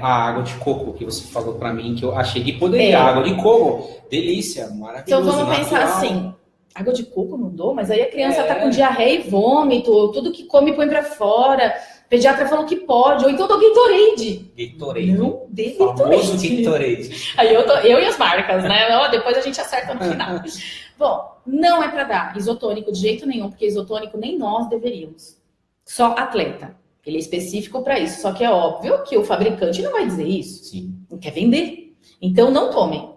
A água de coco que você falou para mim, que eu achei que poderia. Água de coco, delícia, maravilhoso. Então vamos pensar assim. Água de coco não dou, mas aí a criança tá com diarreia e vômito, tudo que come põe pra fora. O pediatra falou que pode, ou então dou Gatorade. Gatorade. Não dê Gatorade. Gatorade. Aí eu e as marcas, né? Depois a gente acerta no final. Bom, não é pra dar isotônico de jeito nenhum, porque isotônico nem nós deveríamos. Só atleta. Ele é específico para isso. Só que é óbvio que o fabricante não vai dizer isso. Sim. Não quer vender. Então não tomem.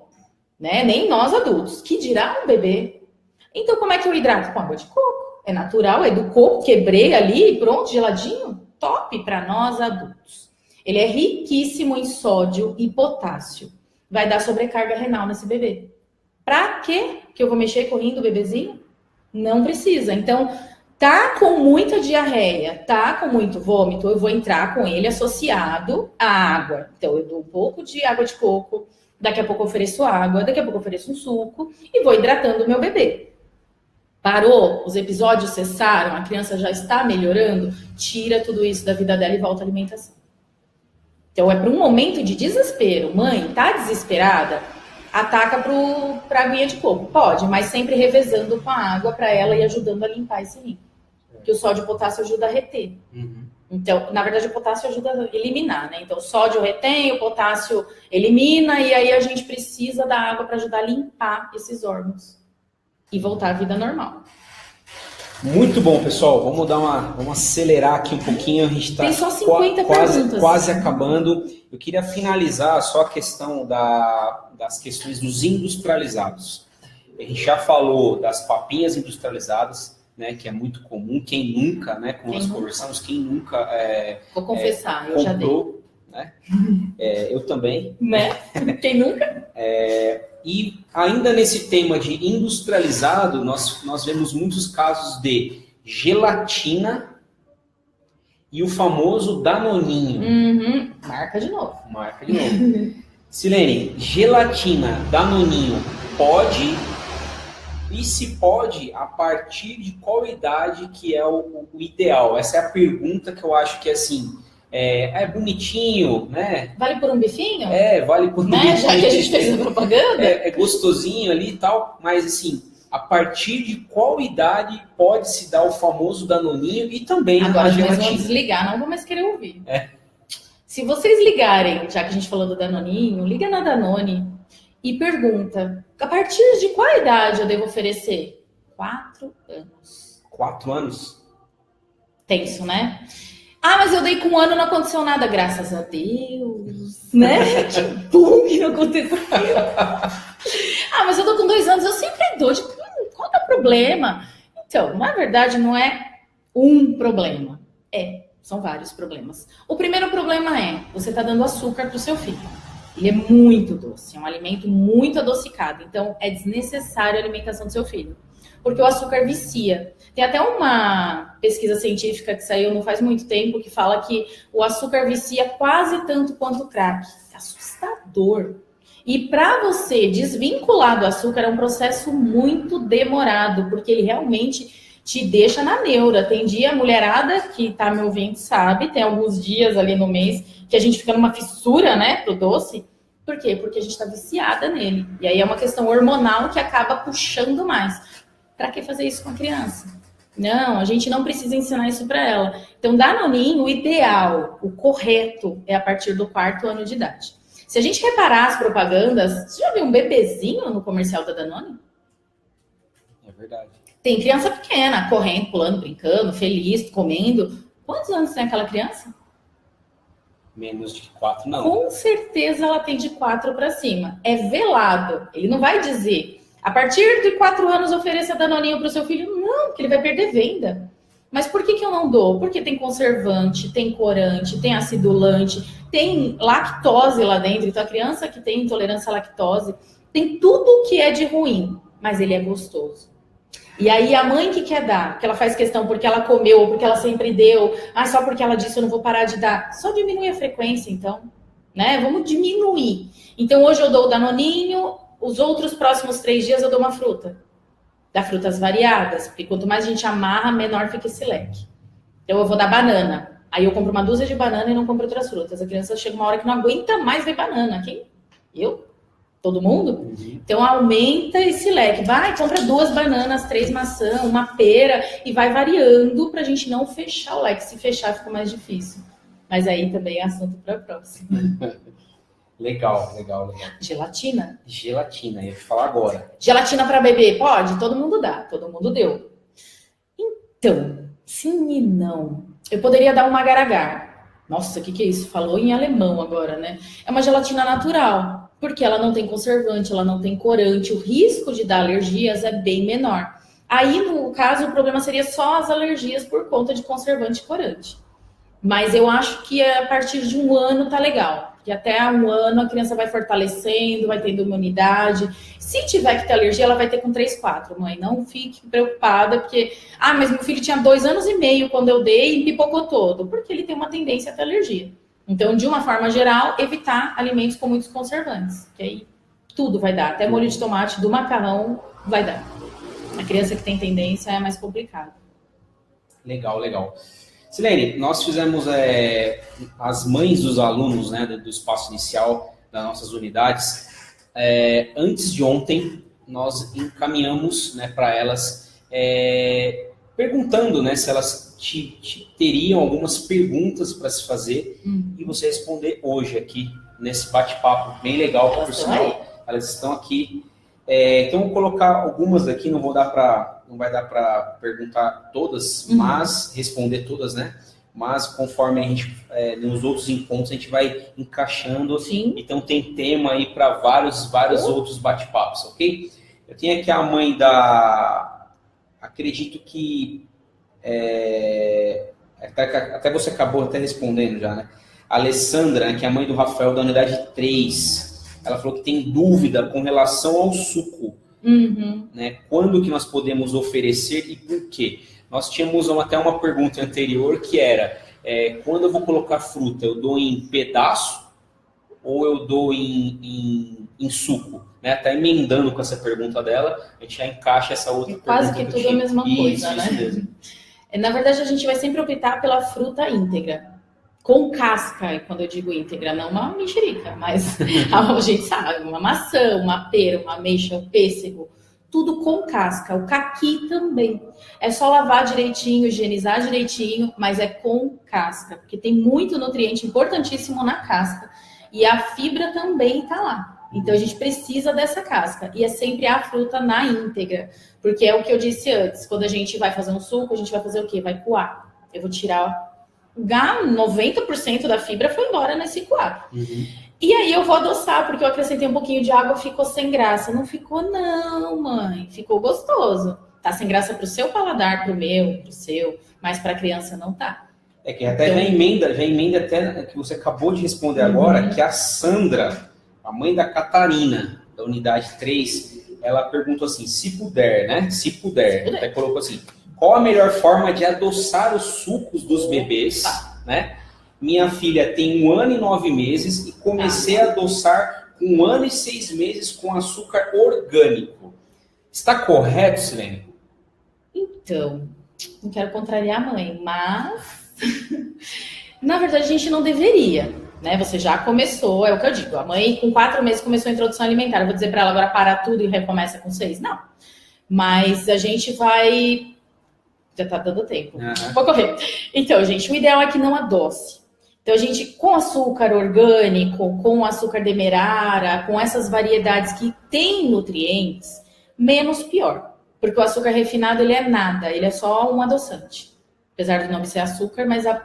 Né? Nem nós adultos. Que dirá um bebê. Então, como é que eu hidrato? Com água de coco. É natural, é do coco, quebrei ali, pronto, geladinho. Top para nós adultos. Ele é riquíssimo em sódio e potássio. Vai dar sobrecarga renal nesse bebê. Pra quê que eu vou mexer com o rim do bebezinho? Não precisa. Então, tá com muita diarreia, tá com muito vômito, eu vou entrar com ele associado à água. Então, eu dou um pouco de água de coco, daqui a pouco eu ofereço água, daqui a pouco eu ofereço um suco e vou hidratando o meu bebê. Parou, os episódios cessaram, a criança já está melhorando, tira tudo isso da vida dela e volta à alimentação. Então, é para um momento de desespero. Mãe, tá desesperada? Ataca para a aguinha de coco. Pode, mas sempre revezando com a água para ela e ajudando a limpar esse rim. Porque o sódio e o potássio ajuda a reter. Uhum. Então, na verdade, o potássio ajuda a eliminar, né? Então, o sódio retém, o potássio elimina, e aí a gente precisa da água para ajudar a limpar esses órgãos e voltar à vida normal. Muito bom, pessoal. Vamos acelerar aqui um pouquinho. A gente está Tem só 50 perguntas. Quase acabando. Eu queria finalizar só a questão das questões dos industrializados. A gente já falou das papinhas industrializadas, né, que é muito comum. Quem nunca, né, como nós conversamos, quem nunca vou confessar, eu comprou, já dei. Né? Eu também. Né? Quem nunca? E ainda nesse tema de industrializado, nós vemos muitos casos de gelatina e o famoso Danoninho. Uhum. Marca de novo. Silene, gelatina, Danoninho, pode? E se pode, a partir de qual idade que é o ideal? Essa é a pergunta que eu acho que assim... É bonitinho, né? Vale por um bifinho? Vale por um bifinho. Já que a gente fez a propaganda. É gostosinho ali e tal, mas assim, a partir de qual idade pode se dar o famoso Danoninho e também agora a gelatina? Agora vão desligar, não vou mais querer ouvir. Se vocês ligarem, já que a gente falou do Danoninho, liga na Danone e pergunta, a partir de qual idade eu devo oferecer? 4 anos. 4 anos? Tenso, né? Mas eu dei com 1 ano e não aconteceu nada, graças a Deus, né? Que bom que não aconteceu. Mas eu dou com 2 anos, eu sempre dou. Tipo, qual é o problema? Então, na verdade, não é um problema. São vários problemas. O primeiro problema você está dando açúcar para o seu filho. Ele é muito doce, é um alimento muito adocicado. Então, é desnecessário a alimentação do seu filho. Porque o açúcar vicia. Tem até uma pesquisa científica que saiu não faz muito tempo que fala que o açúcar vicia quase tanto quanto o crack. É assustador. E para você desvincular do açúcar é um processo muito demorado, porque ele realmente te deixa na neura. Tem dia, a mulherada que está me ouvindo sabe, tem alguns dias ali no mês que a gente fica numa fissura, né, pro doce. Por quê? Porque a gente está viciada nele. E aí é uma questão hormonal que acaba puxando mais. Para que fazer isso com a criança? Não, a gente não precisa ensinar isso para ela. Então, Danoninho, o ideal, o correto, é a partir do 4º ano de idade. Se a gente reparar as propagandas, você já viu um bebezinho no comercial da Danone? É verdade. Tem criança pequena, correndo, pulando, brincando, feliz, comendo. Quantos anos tem aquela criança? Menos de 4, não. Com certeza ela tem de 4 para cima. É velado. Ele não vai dizer... A partir de 4 anos, ofereça Danoninho para o seu filho. Não, porque ele vai perder venda. Mas por que eu não dou? Porque tem conservante, tem corante, tem acidulante, tem lactose lá dentro. Então, a criança que tem intolerância à lactose, tem tudo que é de ruim, mas ele é gostoso. E aí, a mãe que quer dar, que ela faz questão porque ela comeu, ou porque ela sempre deu, só porque ela disse eu não vou parar de dar. Só diminui a frequência, então. Né? Vamos diminuir. Então, hoje eu dou o Danoninho... Os outros próximos 3 dias eu dou uma fruta. Dá frutas variadas, porque quanto mais a gente amarra, menor fica esse leque. Então eu vou dar banana. Aí eu compro uma dúzia de banana e não compro outras frutas. A criança chega uma hora que não aguenta mais ver banana. Quem? Eu? Todo mundo? Uhum. Então aumenta esse leque. Vai, compra 2 bananas, 3 maçãs, uma pera e vai variando pra gente não fechar o leque. Se fechar fica mais difícil. Mas aí também é assunto para próxima. Legal. Gelatina? Gelatina, ia te falar agora. Gelatina para bebê? Pode? Todo mundo dá, todo mundo deu. Então, sim e não. Eu poderia dar um agar-agar. Nossa, o que é isso? Falou em alemão agora, né? É uma gelatina natural, porque ela não tem conservante, ela não tem corante. O risco de dar alergias é bem menor. Aí, no caso, o problema seria só as alergias por conta de conservante e corante. Mas eu acho que a partir de 1 ano tá legal. Porque até 1 ano a criança vai fortalecendo, vai tendo imunidade. Se tiver que ter alergia, ela vai ter com 3, 4. Mãe, não fique preocupada, porque... Ah, mas meu filho tinha 2 anos e meio quando eu dei e pipocou todo. Porque ele tem uma tendência a ter alergia. Então, de uma forma geral, evitar alimentos com muitos conservantes. Que aí tudo vai dar. Até molho de tomate do macarrão vai dar. A criança que tem tendência é mais complicado. Legal, legal. Silene, nós fizemos as mães dos alunos, né, do espaço inicial das nossas unidades. Antes de ontem, nós encaminhamos, né, para elas, perguntando, né, se elas teriam algumas perguntas para se fazer e você responder hoje aqui, nesse bate-papo bem legal, por sinal. Elas estão aqui. Então, eu vou colocar algumas aqui, não vai dar para perguntar todas, mas responder todas, né? Mas conforme a gente, nos outros encontros, a gente vai encaixando. Sim. Então, tem tema aí para vários outros bate-papos, ok? Eu tenho aqui a mãe acredito que... até você acabou até respondendo já, né? A Alessandra, né, que é a mãe do Rafael da unidade 3. Ela falou que tem dúvida com relação ao suco. Né? Quando que nós podemos oferecer e por quê? Nós tínhamos até uma pergunta anterior que era, quando eu vou colocar fruta, eu dou em pedaço ou eu dou em suco? Né? Até emendando com essa pergunta dela, a gente já encaixa essa outra pergunta. Quase que tudo é a mesma coisa, né? Isso mesmo. Na verdade, a gente vai sempre optar pela fruta íntegra. Com casca, e quando eu digo íntegra, não uma mexerica, mas a gente sabe, uma maçã, uma pera, uma ameixa, um pêssego, tudo com casca. O caqui também. É só lavar direitinho, higienizar direitinho, mas é com casca, porque tem muito nutriente importantíssimo na casca. E a fibra também está lá. Então a gente precisa dessa casca. E é sempre a fruta na íntegra. Porque é o que eu disse antes, quando a gente vai fazer um suco, a gente vai fazer o quê? Vai coar. Eu vou tirar... 90% da fibra foi embora nesse coado. E aí eu vou adoçar, porque eu acrescentei um pouquinho de água, ficou sem graça. Não ficou não, mãe. Ficou gostoso. Tá sem graça pro seu paladar, pro meu, pro seu, mas pra criança não tá. Que até então, já emenda até que você acabou de responder agora, que a Sandra, a mãe da Catarina, da unidade 3, ela perguntou assim, se puder, né? Se puder. Até colocou assim, qual a melhor forma de adoçar os sucos dos bebês, né? Minha filha tem 1 ano e 9 meses e comecei a adoçar com 1 ano e 6 meses com açúcar orgânico. Está correto, Silene? Então, não quero contrariar a mãe, mas... Na verdade, a gente não deveria, né? Você já começou, é o que eu digo. A mãe, com 4 meses, começou a introdução alimentar. Eu vou dizer para ela agora parar tudo e recomeça com 6? Não. Mas a gente vai... Já tá dando tempo. Vou correr. Então, gente, o ideal é que não adoce. Então, a gente, com açúcar orgânico, com açúcar demerara, com essas variedades que têm nutrientes, menos pior. Porque o açúcar refinado, ele é nada. Ele é só um adoçante. Apesar do nome ser açúcar, mas a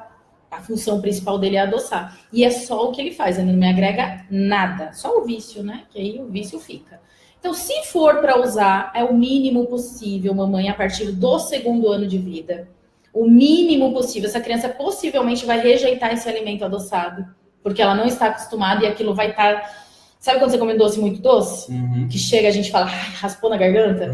função principal dele é adoçar. E é só o que ele faz. Ele não me agrega nada. Só o vício, né? Que aí o vício fica. Então, se for para usar, é o mínimo possível, mamãe, a partir do 2º ano de vida. O mínimo possível. Essa criança possivelmente vai rejeitar esse alimento adoçado, porque ela não está acostumada e aquilo vai estar... Sabe quando você come um doce muito doce? Que chega, a gente fala, raspou na garganta?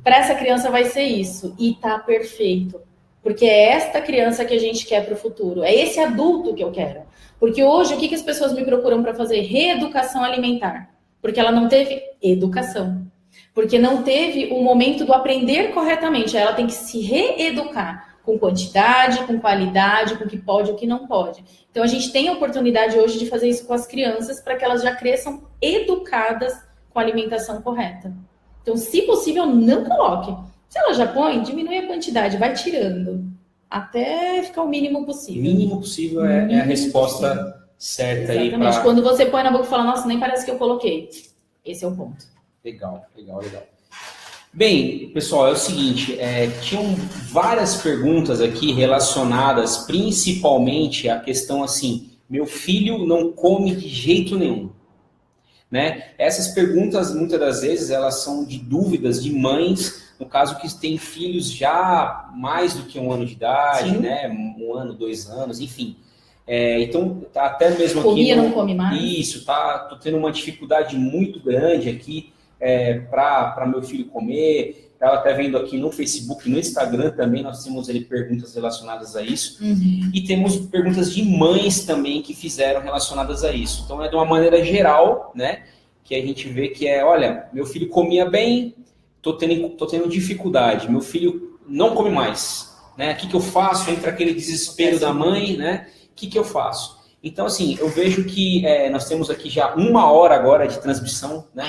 Para essa criança vai ser isso. E tá perfeito. Porque é esta criança que a gente quer para o futuro. É esse adulto que eu quero. Porque hoje, o que as pessoas me procuram para fazer? Reeducação alimentar. Porque ela não teve educação. Porque não teve o momento do aprender corretamente. Ela tem que se reeducar com quantidade, com qualidade, com o que pode e o que não pode. Então, a gente tem a oportunidade hoje de fazer isso com as crianças para que elas já cresçam educadas com a alimentação correta. Então, se possível, não coloque. Se ela já põe, diminui a quantidade, vai tirando. Até ficar o mínimo possível. O mínimo possível é a resposta certa. Exatamente. Aí pra... Quando você põe na boca e fala, nossa, nem parece que eu coloquei. Esse é o ponto. Legal. Bem, pessoal, é o seguinte, tinham várias perguntas aqui relacionadas principalmente à questão assim, meu filho não come de jeito nenhum. Né? Essas perguntas, muitas das vezes, elas são de dúvidas de mães, no caso que têm filhos já mais do que 1 ano de idade, né? 1 ano, 2 anos, enfim. Então, tá até mesmo Comia, aqui... não come mais? Isso, tô tendo uma dificuldade muito grande aqui para meu filho comer. Estava até vendo aqui no Facebook, no Instagram também, nós temos perguntas relacionadas a isso. E temos perguntas de mães também que fizeram relacionadas a isso. Então, é de uma maneira geral, né? Que a gente vê que olha, meu filho comia bem, tô tendo dificuldade, meu filho não come mais, né? O que eu faço? Entra aquele desespero da mãe, né? O que eu faço? Então, assim, eu vejo que nós temos aqui já 1 hora agora de transmissão, né?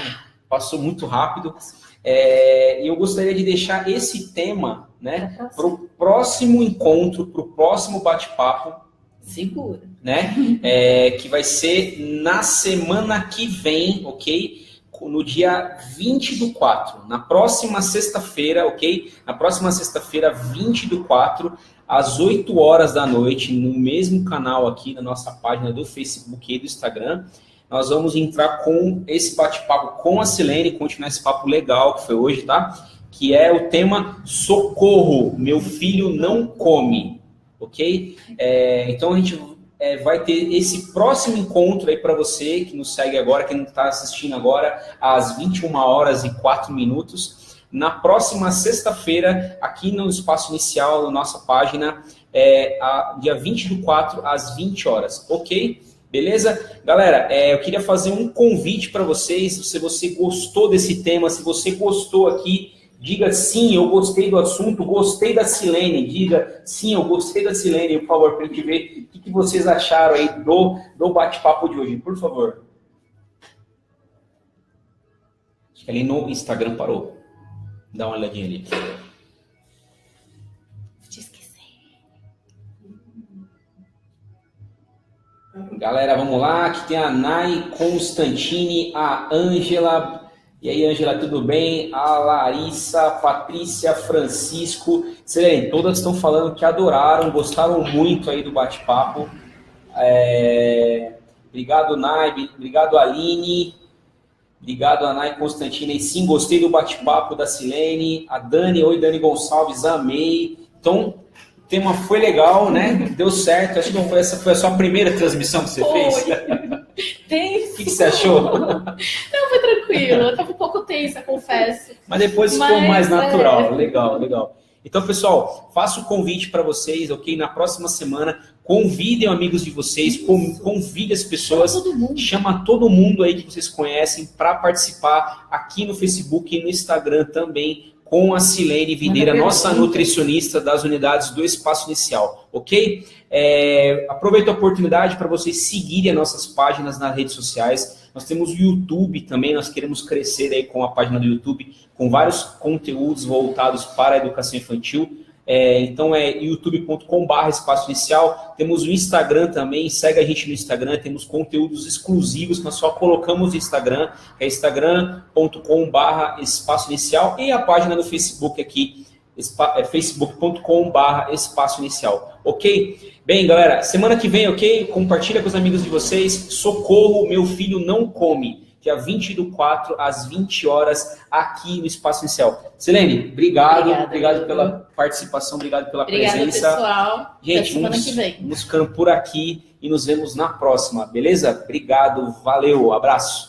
Passou muito rápido. E eu gostaria de deixar esse tema, né, para o próximo encontro, para o próximo bate-papo. Segura. Né? Que vai ser na semana que vem, ok? No dia 20/4. Na próxima sexta-feira, ok? Na próxima sexta-feira, 20/4, às 8 horas da noite, no mesmo canal aqui, na nossa página do Facebook e do Instagram. Nós vamos entrar com esse bate-papo com a Silene, continuar esse papo legal que foi hoje, tá? Que é o tema Socorro, meu filho não come, ok? Então a gente vai ter esse próximo encontro aí para você que nos segue agora, que não está assistindo agora, às 21h04, na próxima sexta-feira, aqui no espaço inicial da nossa página, dia 20/4, às 20 horas, ok? Beleza? Galera, eu queria fazer um convite para vocês. Se você gostou desse tema, se você gostou aqui, diga sim, eu gostei do assunto, gostei da Silene. Diga sim, eu gostei da Silene, por favor, para a gente ver o que vocês acharam aí do bate-papo de hoje, por favor. Acho que ali no Instagram parou. Dá uma olhadinha ali. Galera, vamos lá. Aqui tem a Nai Constantini, a Ângela. E aí, Ângela, tudo bem? A Larissa, Patrícia, Francisco. Silene, todas estão falando que adoraram, gostaram muito aí do bate-papo. Obrigado, Nai. Obrigado, Aline. Obrigado, a Nai Constantini. E sim, gostei do bate-papo da Silene. A Dani, oi, Dani Gonçalves, amei. Então... O tema foi legal, né? Deu certo. Acho que essa foi a sua primeira transmissão que você fez. Tenso. O que você achou? Não, foi tranquilo. Eu estava um pouco tensa, confesso. Mas depois ficou mais natural. Legal. Então, pessoal, faço o convite para vocês, ok? Na próxima semana, convidem amigos de vocês, convide as pessoas, chama todo mundo aí que vocês conhecem para participar aqui no Facebook e no Instagram também, com a Silene Videira, nossa nutricionista das unidades do Espaço Inicial, ok? Aproveito a oportunidade para vocês seguirem as nossas páginas nas redes sociais. Nós temos o YouTube também, nós queremos crescer aí com a página do YouTube, com vários conteúdos voltados para a educação infantil. Então é youtube.com/espaço inicial. Temos o Instagram também, segue a gente no Instagram, temos conteúdos exclusivos que nós só colocamos no Instagram, que é instagram.com/espaço inicial, e a página do Facebook aqui, facebook.com/espaço inicial, ok? Bem, galera, semana que vem, ok? Compartilha com os amigos de vocês. Socorro, meu filho não come. Dia 20/4, às 20 horas, aqui no Espaço Inicial. Silene, obrigado pela participação, obrigado pela presença. Pessoal. Gente, vamos ficando por aqui e nos vemos na próxima, beleza? Obrigado, valeu, abraço.